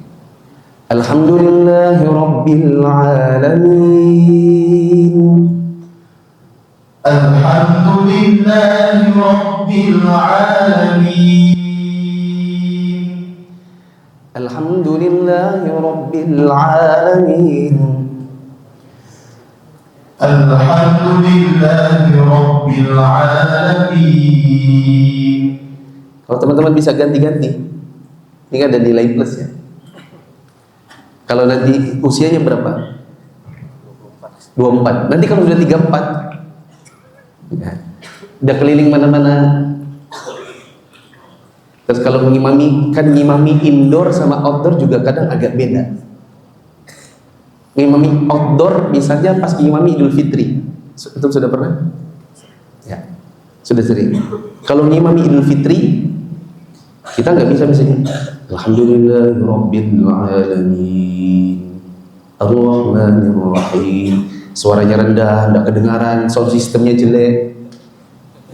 Alhamdulillahi Rabbil Alamin. Alhamdulillahi Rabbil Alamin. Alhamdulillahi Rabbil Alamin. Alhamdulillahi Rabbil Alamin. Kalau teman-teman bisa ganti-ganti, ini ada nilai plus ya. Kalau nanti usianya berapa? 24. Nanti kalau sudah 34 ya, udah keliling mana-mana. Terus kalau ngimami, kan ngimami indoor sama outdoor juga kadang agak beda. Ngimami outdoor misalnya pas ngimami Idul Fitri, itu sudah pernah? Ya, sudah sering. Kalau ngimami Idul Fitri, kita nggak bisa misalnya Alhamdulillahirabbil alamin Ar-Rahmanir-Rahim. Suaranya rendah, tidak kedengaran, sound sistemnya jelek,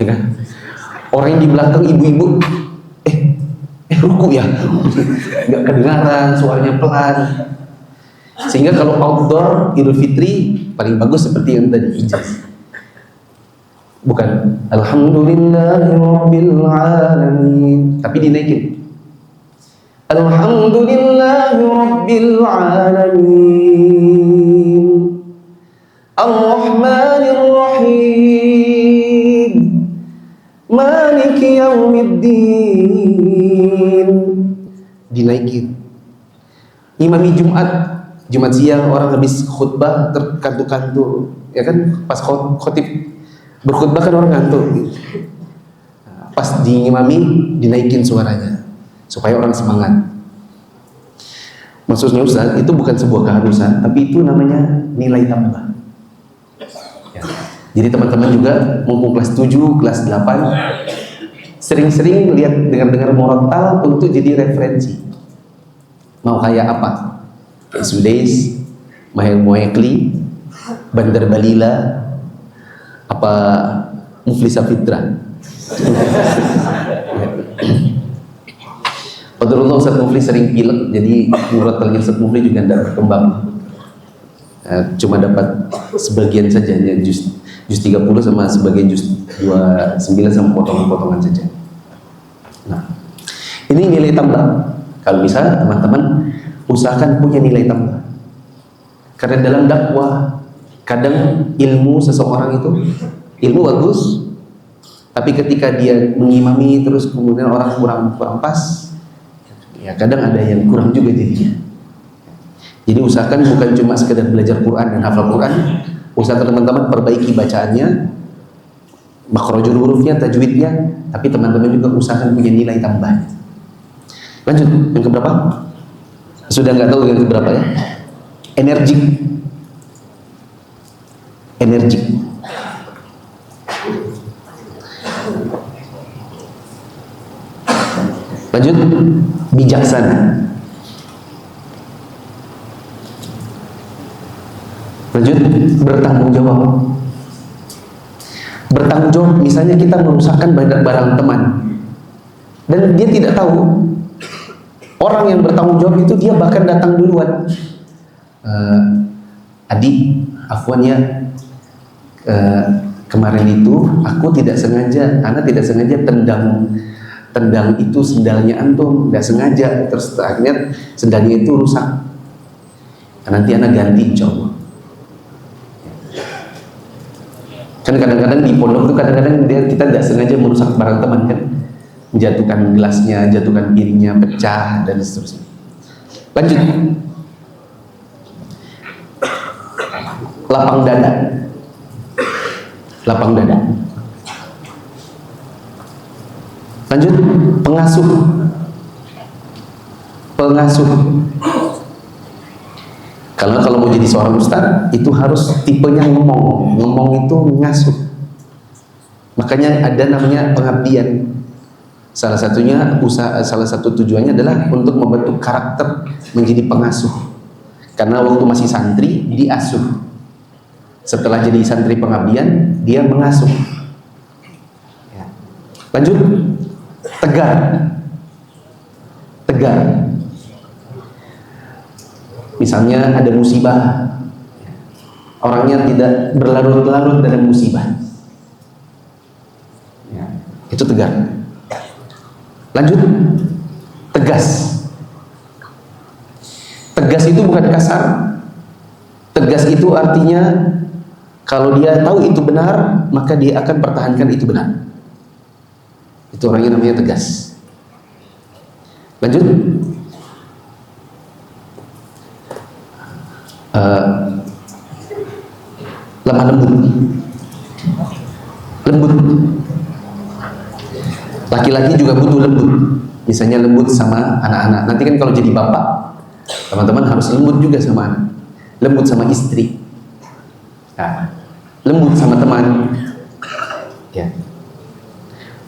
ya kan? Orang yang di belakang ibu-ibu, ruku ya, nggak kedengaran, suaranya pelan. Sehingga kalau outdoor Idul Fitri paling bagus seperti yang tadi Hijaz. Bukan Alhamdulillahirabbil alamin, tapi dinaikin. Alhamdulillahirabbil alamin. Ar-Rahmanir-Rahim. Maliki yaumiddin. Dinaikin. Imami Jumat siang orang habis khutbah terkantuk-kantuk, ya kan? Pas khotib berkhutbah kan orang ngantuk. pas diimami dinaikin suaranya supaya orang semangat. Maksudnya Ustaz, itu bukan sebuah keharusan, tapi itu namanya nilai tambah. Ya. Jadi teman-teman juga mumpung kelas 7, kelas 8 sering-sering lihat dengar-dengar murattal untuk jadi referensi. Mau kayak apa? Sudais, Mahir Muekli, Bandar Balila, apa Muflisa Fitra. Qadarullah Ustaz Mufli sering pilek, jadi murattalnya Ustaz Mufli juga tidak berkembang. Cuma dapat sebagian saja, ya, juz 30 sama sebagian juz 29 sama potongan-potongan saja. Nah, ini nilai tambah. Kalau bisa teman-teman usahakan punya nilai tambah. Karena dalam dakwah kadang ilmu seseorang itu ilmu bagus, tapi ketika dia mengimami terus kemudian orang kurang pas, ya kadang ada yang kurang juga jadinya. Jadi usahakan bukan cuma sekedar belajar Quran dan hafal Quran, usahakan teman-teman perbaiki bacaannya, makhrajul hurufnya, tajwidnya, tapi teman-teman juga usahakan punya nilai tambah. Lanjut, yang keberapa? Sudah nggak tahu yang keberapa ya? Energik. Lanjut, bijaksana. Lanjut, bertanggung jawab. Bertanggung jawab, misalnya kita merusakkan barang teman dan dia tidak tahu. Orang yang bertanggung jawab itu dia bahkan datang duluan. Adik, afwan ya, kemarin itu aku tidak sengaja, anak tidak sengaja tendang itu sendalnya antum, tidak sengaja, terus akhirnya sendalnya itu rusak. Nanti anak ganti insya Allah. Kan kadang-kadang di pondok itu kadang-kadang kita tidak sengaja merusak barang teman kan, menjatuhkan gelasnya, jatuhkan piringnya, pecah dan seterusnya. Lanjut, lapang dada. Lanjut, pengasuh. Kalau mau jadi seorang ustaz itu harus tipenya ngomong itu ngasuh. Makanya ada namanya pengabdian. Salah satu tujuannya adalah untuk membentuk karakter menjadi pengasuh. Karena waktu masih santri diasuh. Setelah jadi santri pengabdian dia mengasuh. Ya. Lanjut, tegar. Misalnya ada musibah, orangnya tidak berlarut-larut dalam musibah, ya, itu tegar. Lanjut, tegas. Tegas itu bukan kasar. Tegas itu artinya kalau dia tahu itu benar, maka dia akan pertahankan itu benar. Itu orangnya namanya tegas. Lanjut, lemah lembut. Laki-laki juga butuh lembut. Misalnya lembut sama anak-anak. Nanti kan kalau jadi bapak, teman-teman harus lembut juga sama anak. Lembut sama istri. Nah, lembut sama teman. Ya.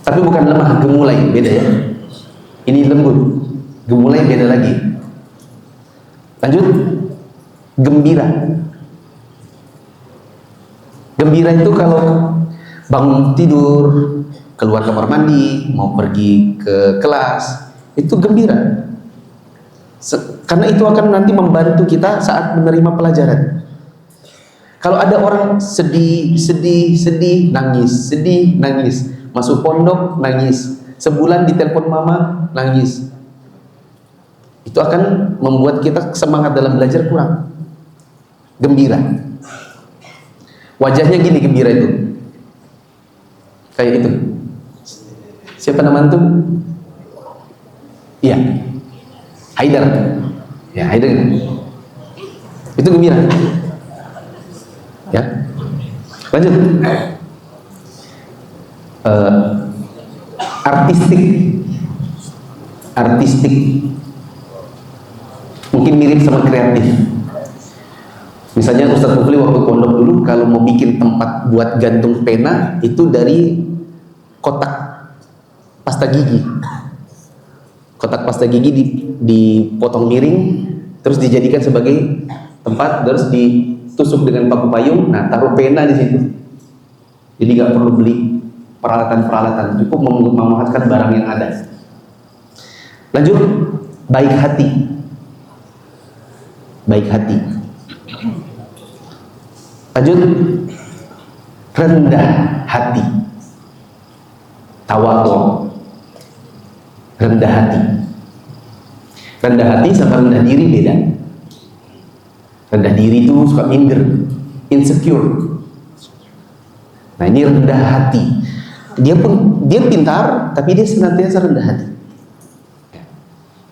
Tapi bukan lemah gemulai, beda ya. Ini lembut, gemulai beda lagi. Lanjut, gembira. Gembira itu kalau bangun tidur, keluar kamar mandi, mau pergi ke kelas, itu gembira. Karena itu akan nanti membantu kita saat menerima pelajaran. Kalau ada orang sedih, nangis, masuk pondok, nangis, sebulan ditelepon mama, nangis, itu akan membuat kita semangat dalam belajar kurang. Gembira, wajahnya gini gembira itu, kayak itu. Siapa nama antum? Iya, Haidar. Ya, Haidar itu gembira. Ya, lanjut. artistik, mungkin mirip sama kreatif. Misalnya Ustadz Mufli waktu pondok dulu kalau mau bikin tempat buat gantung pena itu dari kotak pasta gigi. Kotak pasta gigi dipotong miring, terus dijadikan sebagai tempat, terus ditusuk dengan paku payung. Nah, taruh pena di situ. Jadi nggak perlu beli peralatan-peralatan, cukup memanfaatkan barang yang ada. Lanjut, baik hati. Baik hati. Lanjut, rendah hati. Tawadhu. Rendah hati. Rendah hati sama rendah diri beda. Rendah diri itu suka minder, insecure. Nah, ini rendah hati. Dia pintar, tapi dia senantiasa rendah hati.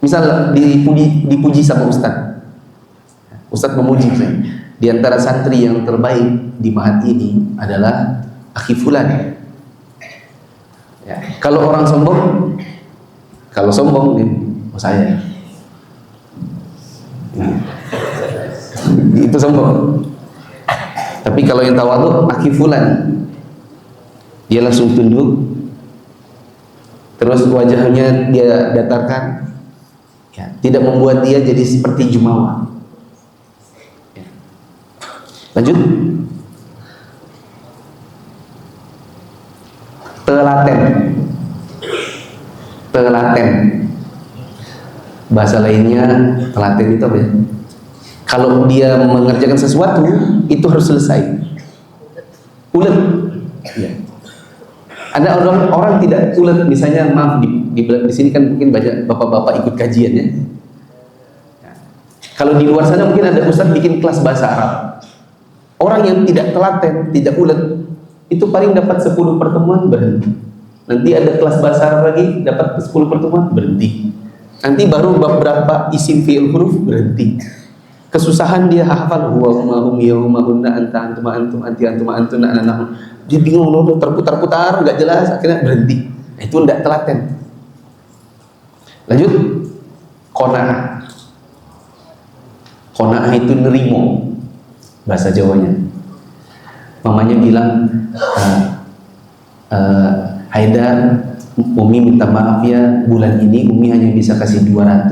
Misal dipuji sama Ustadz memuji saya. Di antara santri yang terbaik di Mahat ini adalah Akhi Fulan. Ya. Kalau orang sombong, saya. Itu sombong. Tapi kalau yang tawadhu, Akhi Fulan, dia langsung tunduk, terus wajahnya dia datarkan, ya, tidak membuat dia jadi seperti jumawa. Ya. Lanjut, telaten. Bahasa lainnya telaten itu apa ya? Kalau dia mengerjakan sesuatu itu harus selesai. Ulet. Ya. Ada orang tidak ulet, misalnya maaf di sini kan mungkin banyak bapak-bapak ikut kajian ya. Kalau di luar sana mungkin ada ustadz bikin kelas bahasa Arab. Orang yang tidak telaten, tidak ulet, itu paling dapat 10 pertemuan berhenti. Nanti ada kelas bahasa Arab lagi, dapat 10 pertemuan berhenti. Nanti baru beberapa isim fi'il huruf berhenti. Kesusahan dia hafal huwa hum yauma hunna anta antum anti antum antuna anahum. Dia bingung, terputar-putar nggak jelas, akhirnya berhenti. Nah, itu tidak telaten. Lanjut, qanaah. Qanaah itu nerimo, bahasa Jawanya. Mamanya bilang, Haidar, Umi minta maaf ya, bulan ini Umi hanya bisa kasih 200.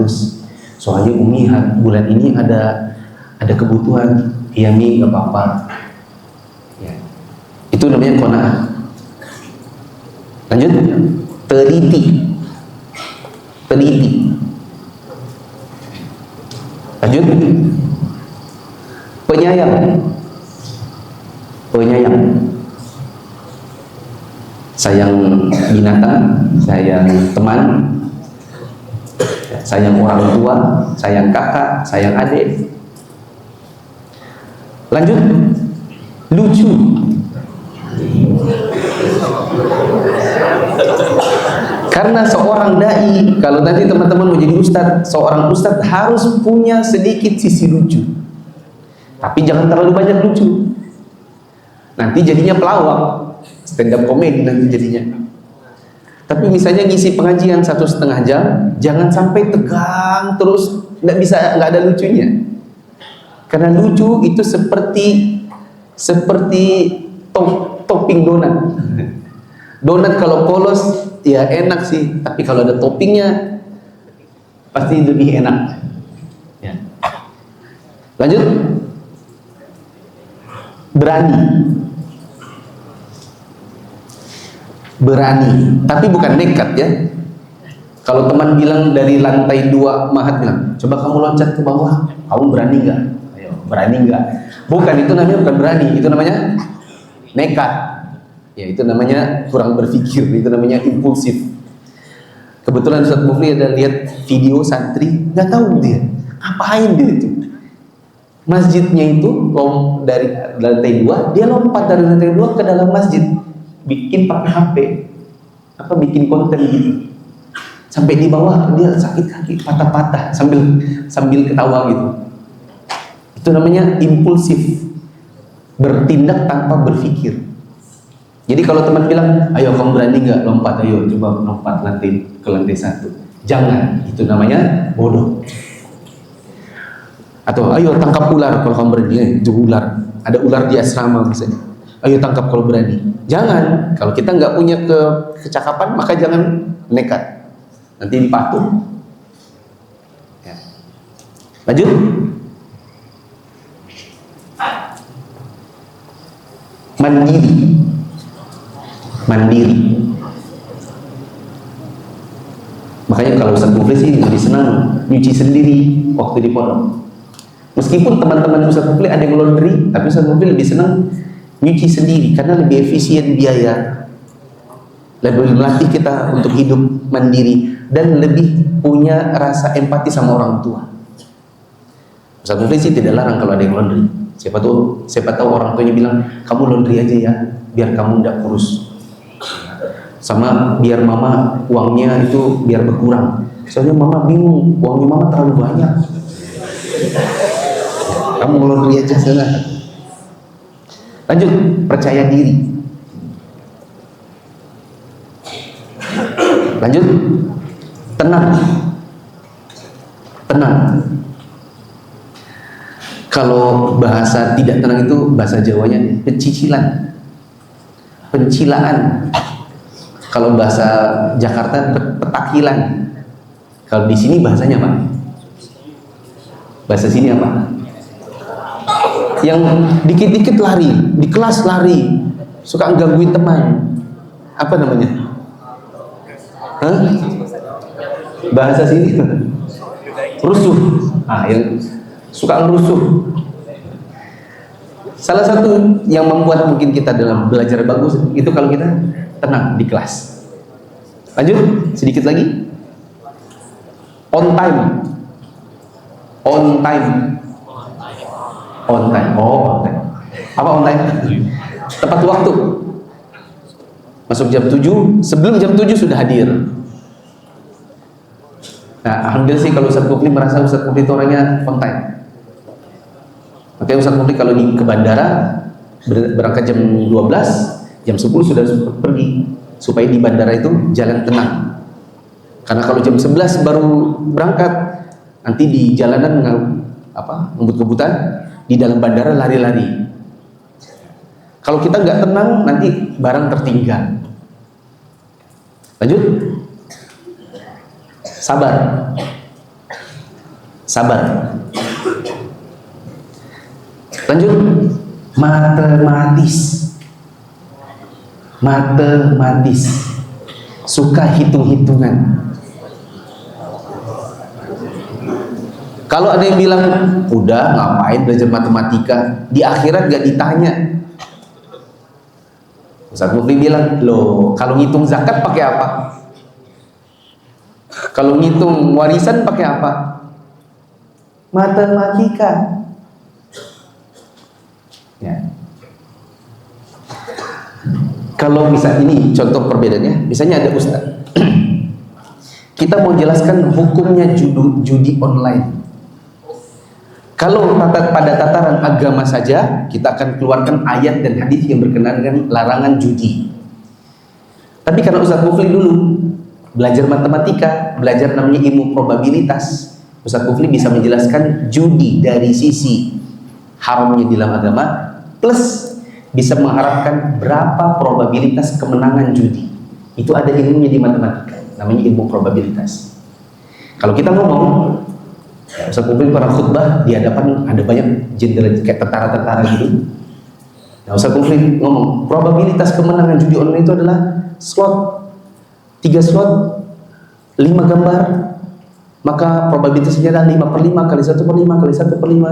Soalnya Umi bulan ini ada kebutuhan. Iya Mi, gak apa-apa. Ya. Itu namanya qanaah. Lanjut, teliti. Lanjut, penyayang. Sayang binatang, sayang teman, sayang orang tua, sayang kakak, sayang adik. Lanjut, lucu. Karena seorang dai, kalau nanti teman-teman mau jadi ustadz, seorang ustadz harus punya sedikit sisi lucu. Tapi jangan terlalu banyak lucu. Nanti jadinya pelawak, stand up comedy nanti jadinya. Tapi misalnya ngisi pengajian 1,5 jam, jangan sampai tegang terus, nggak ada lucunya. Karena lucu itu seperti topping donat. Donat kalau polos ya enak sih, tapi kalau ada toppingnya pasti lebih enak. Ya. Lanjut, berani, tapi bukan nekat ya. Kalau teman bilang dari lantai 2 Mahat bilang, coba kamu loncat ke bawah, kamu berani nggak? Ayo, berani nggak? Bukan, itu namanya bukan berani, itu namanya nekat. Ya, itu namanya kurang berpikir, itu namanya impulsif. Kebetulan Ustadz Mufli ada lihat video santri, nggak tahu dia ngapain dia itu. Masjidnya itu dari lantai 2, dia lompat dari lantai 2 ke dalam masjid. Bikin pakai HP, bikin konten gitu. Sampai di bawah dia sakit kaki, patah-patah sambil ketawa gitu. Itu namanya impulsif, bertindak tanpa berpikir. Jadi kalau teman bilang, ayo kamu berani nggak lompat, ayo coba lompat ke lantai 1. Jangan, itu namanya bodoh. Atau ayo tangkap ular kalau kamu berani, itu ular. Ada ular di asrama misalnya. Ayo tangkap kalau berani. Jangan, kalau kita nggak punya kecakapan maka jangan nekat. Nanti dipatung. Ya. Lanjut. Mandiri. Makanya kalau Ustaz Mufli sih lebih senang nyuci sendiri waktu di pondok. Meskipun teman-teman Ustaz Mufli ada yang laundry, tapi Ustaz Mufli lebih senang nyuci sendiri karena lebih efisien biaya, lebih melatih kita untuk hidup mandiri dan lebih punya rasa empati sama orang tua. Ustaz Mufli sih tidak larang kalau ada yang laundry. Siapa tahu orang tuanya bilang, kamu laundry aja ya, biar kamu tidak kurus. Sama biar mama uangnya itu biar berkurang. Soalnya mama bingung, uangnya mama terlalu banyak. Kamu laundry aja sana. Lanjut, percaya diri. Lanjut, tenang. Kalau bahasa tidak tenang itu bahasa Jawanya pencilaan. Kalau bahasa Jakarta petakilan. Kalau di sini bahasanya apa? Bahasa sini apa? Yang dikit-dikit lari, di kelas lari, suka gangguin teman. Apa namanya? Hah? Bahasa sini rusuh. Yang suka ngerusuh. Salah satu yang membuat mungkin kita dalam belajar bagus itu kalau kita tenang di kelas. Lanjut, sedikit lagi. On time. On time. Apa on time? Tepat waktu. Masuk jam 7, sebelum jam 7 sudah hadir. Nah, alhamdulillah sih kalau Ustaz Mufli merasa Ustaz Mufli itu orangnya on time. Makanya Ustaz Mufli kalau ke bandara berangkat jam 12, jam 10 sudah pergi supaya di bandara itu jalan tenang. Karena kalau jam 11 baru berangkat, nanti di jalanan ngebut-ngebutan, di dalam bandara lari-lari. Kalau kita nggak tenang, nanti barang tertinggal. Lanjut. Sabar. Lanjut. Matematis. Suka hitung-hitungan. Kalau ada yang bilang, udah ngapain belajar matematika, di akhirat gak ditanya. Ustaz Mufli bilang, loh kalau ngitung zakat pakai apa? Kalau ngitung warisan pakai apa? Matematika. Ya. Kalau bisa, ini contoh perbedaannya, misalnya ada ustaz. Kita mau jelaskan hukumnya judi online. Kalau pada tataran agama saja, kita akan keluarkan ayat dan hadis yang berkenaan dengan larangan judi. Tapi karena Ustaz Mufli dulu belajar matematika, belajar namanya ilmu probabilitas, Ustaz Mufli bisa menjelaskan judi dari sisi haramnya di dalam agama, plus bisa mengharapkan berapa probabilitas kemenangan judi. Itu ada ilmunya di matematika, namanya ilmu probabilitas. Kalau kita ngomong, Ustaz Mufli pernah khutbah di hadapan ada banyak jenderal kayak tentara-tentara gitu. Nah, Ustaz Mufli ngomong probabilitas kemenangan judi online itu adalah slot 3 slot 5 gambar, maka probabilitasnya adalah 5/5 kali 1/5 kali 1/5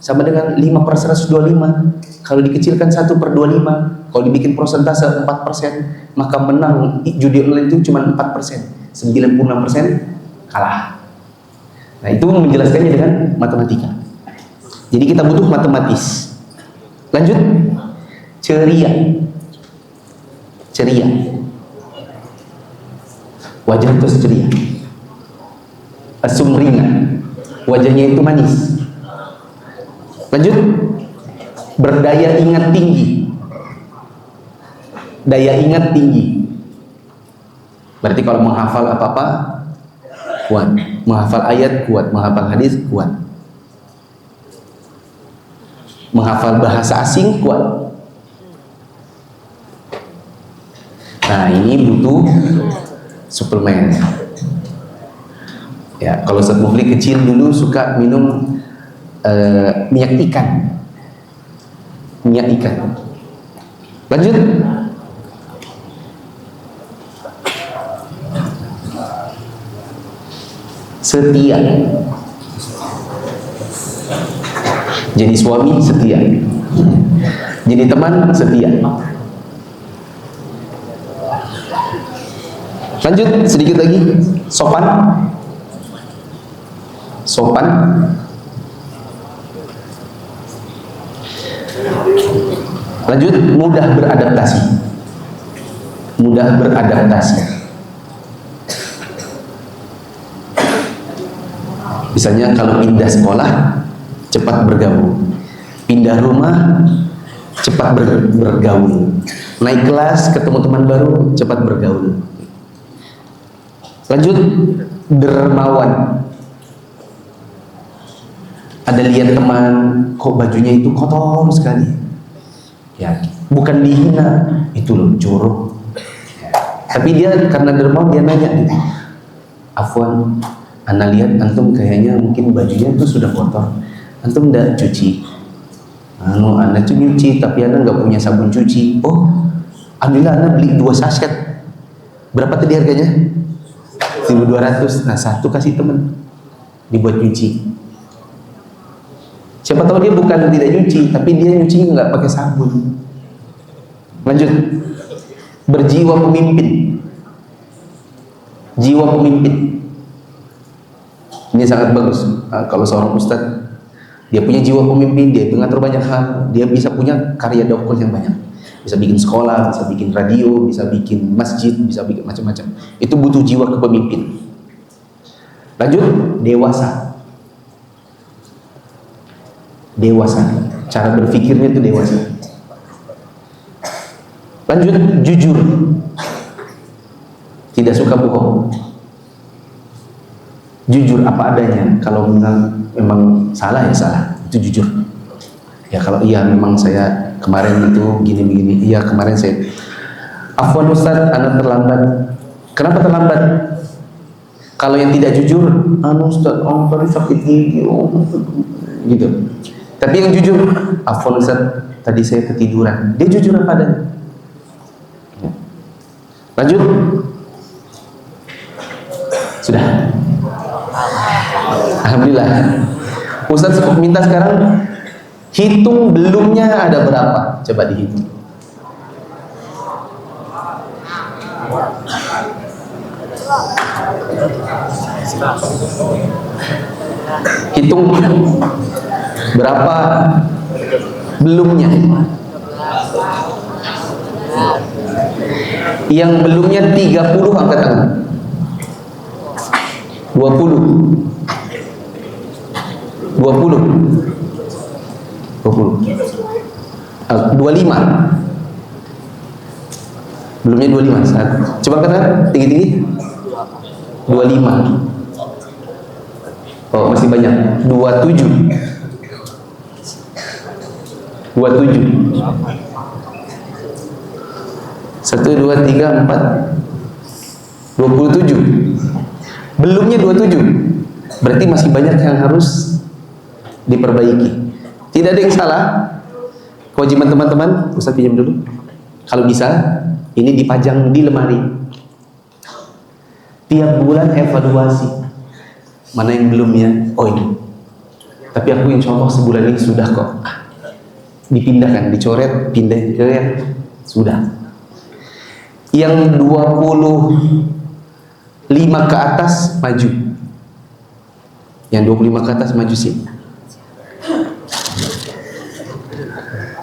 sama dengan 5/125. Kalau dikecilkan 1/25, kalau dibikin persentase 4%, maka menang judi online itu cuma 4%, 96% kalah. Nah, itu menjelaskannya dengan matematika. Jadi kita butuh matematis. Lanjut, ceria. Wajah itu ceria. Sumringah, wajahnya itu manis. Lanjut, berdaya ingat tinggi. daya ingat tinggi. Berarti kalau menghafal apa-apa kuat, menghafal ayat kuat, menghafal hadis kuat, menghafal bahasa asing kuat. Nah, ini butuh suplemen. Ya, kalau Ustaz Mufli kecil dulu suka minum minyak ikan. Minyak ikan. Lanjut. Setia. Jadi suami setia. Jadi teman setia. Lanjut sedikit lagi. Sopan. Sopan. Lanjut, mudah beradaptasi. Mudah beradaptasi. Misalnya kalau pindah sekolah, cepat bergabung. Pindah rumah, cepat bergaul. Naik kelas, ketemu teman baru, cepat bergaul. Lanjut, dermawan. Ada lihat teman, kok bajunya itu kotor sekali. Ya, bukan dihina, itu loh jorok. Tapi dia karena dermawan, dia nanya gitu. Afwan, Ana lihat antum kayaknya mungkin bajunya tuh sudah kotor. Antum nggak cuci? Ana tuh nyuci, tapi Ana nggak punya sabun cuci. Oh, alhamdulillah Ana beli 2 saset. Berapa tadi harganya? 1.200. Nah, 1 kasih temen, dibuat nyuci. Siapa tahu dia bukan tidak nyuci, tapi dia nyuci nggak pakai sabun. Lanjut, berjiwa pemimpin. Jiwa pemimpin. Ini sangat bagus. Kalau seorang ustadz, dia punya jiwa pemimpin, dia mengatur banyak hal, dia bisa punya karya dokter yang banyak. Bisa bikin sekolah, bisa bikin radio, bisa bikin masjid, bisa bikin macam-macam. Itu butuh jiwa kepemimpin. Lanjut, dewasa. Dewasa. Cara berpikirnya itu dewasa. Lanjut, jujur. Tidak suka bohong. Jujur apa adanya. Kalau memang salah ya salah, itu jujur. Ya kalau iya memang saya kemarin itu gini-gini. Iya kemarin saya. Afwan Ustaz, anak terlambat. Kenapa terlambat? Kalau yang tidak jujur, Ustaz, tadi sakit gigi, gitu. Tapi yang jujur, Afwan Ustaz, tadi saya ketiduran. Dia jujur apa adanya. Lanjut. Sudah. Alhamdulillah. Ustaz minta sekarang hitung belumnya ada berapa? Coba dihitung. Hitung berapa belumnya? Yang belumnya 30 angkat tangan. 20. 25. Belumnya 25. Coba katakan tinggi-tinggi. 25. Oh, masih banyak. 27. 27. 1, 2, 3, 4. 27. Belumnya 27. Berarti masih banyak yang harus diperbaiki. Tidak ada yang salah. Kewajiban teman-teman, Ustaz pinjam dulu. Kalau bisa, ini dipajang di lemari. Tiap bulan evaluasi. Mana yang belumnya? Oh ini. Tapi aku insya Allah sebulan ini sudah kok. Dipindahkan, dicoret, pindah, sudah. Yang 25 ke atas maju. Yang 25 ke atas maju sih.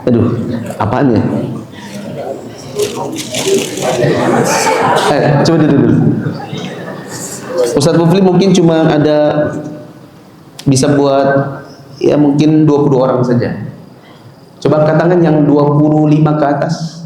Aduh, apaan ya? Coba dulu. Ustadz Mufli mungkin cuma ada bisa buat ya mungkin 20 orang saja. Coba angkat tangan yang 25 ke atas.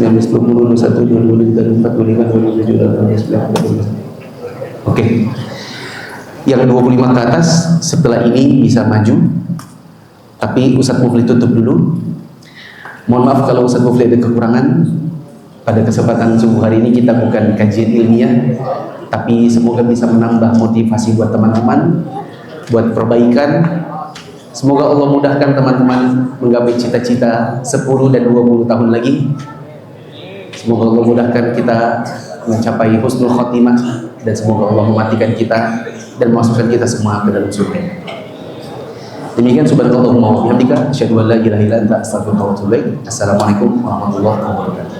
19, 20, 21, 22, 23, 24, 25, 26, 27, 28, 29. Oke. Yang 25 ke atas setelah ini bisa maju. Tapi Ustadz Mufli tutup dulu. Mohon maaf kalau Ustadz Mufli ada kekurangan. Pada kesempatan subuh hari ini kita bukan kajian ilmiah, tapi semoga bisa menambah motivasi buat teman-teman, buat perbaikan. Semoga Allah mudahkan teman-teman menggapai cita-cita 10 dan 20 tahun lagi. Semoga Allah mudahkan kita mencapai husnul khotimah, dan semoga Allah mematikan kita dan memasukkan kita semua ke dalam surga. Demikian subhanallah wa bihamdika asyhadu an la ilaha illa anta astaghfiruka wa atubu ilaik. Assalamualaikum warahmatullahi wabarakatuh.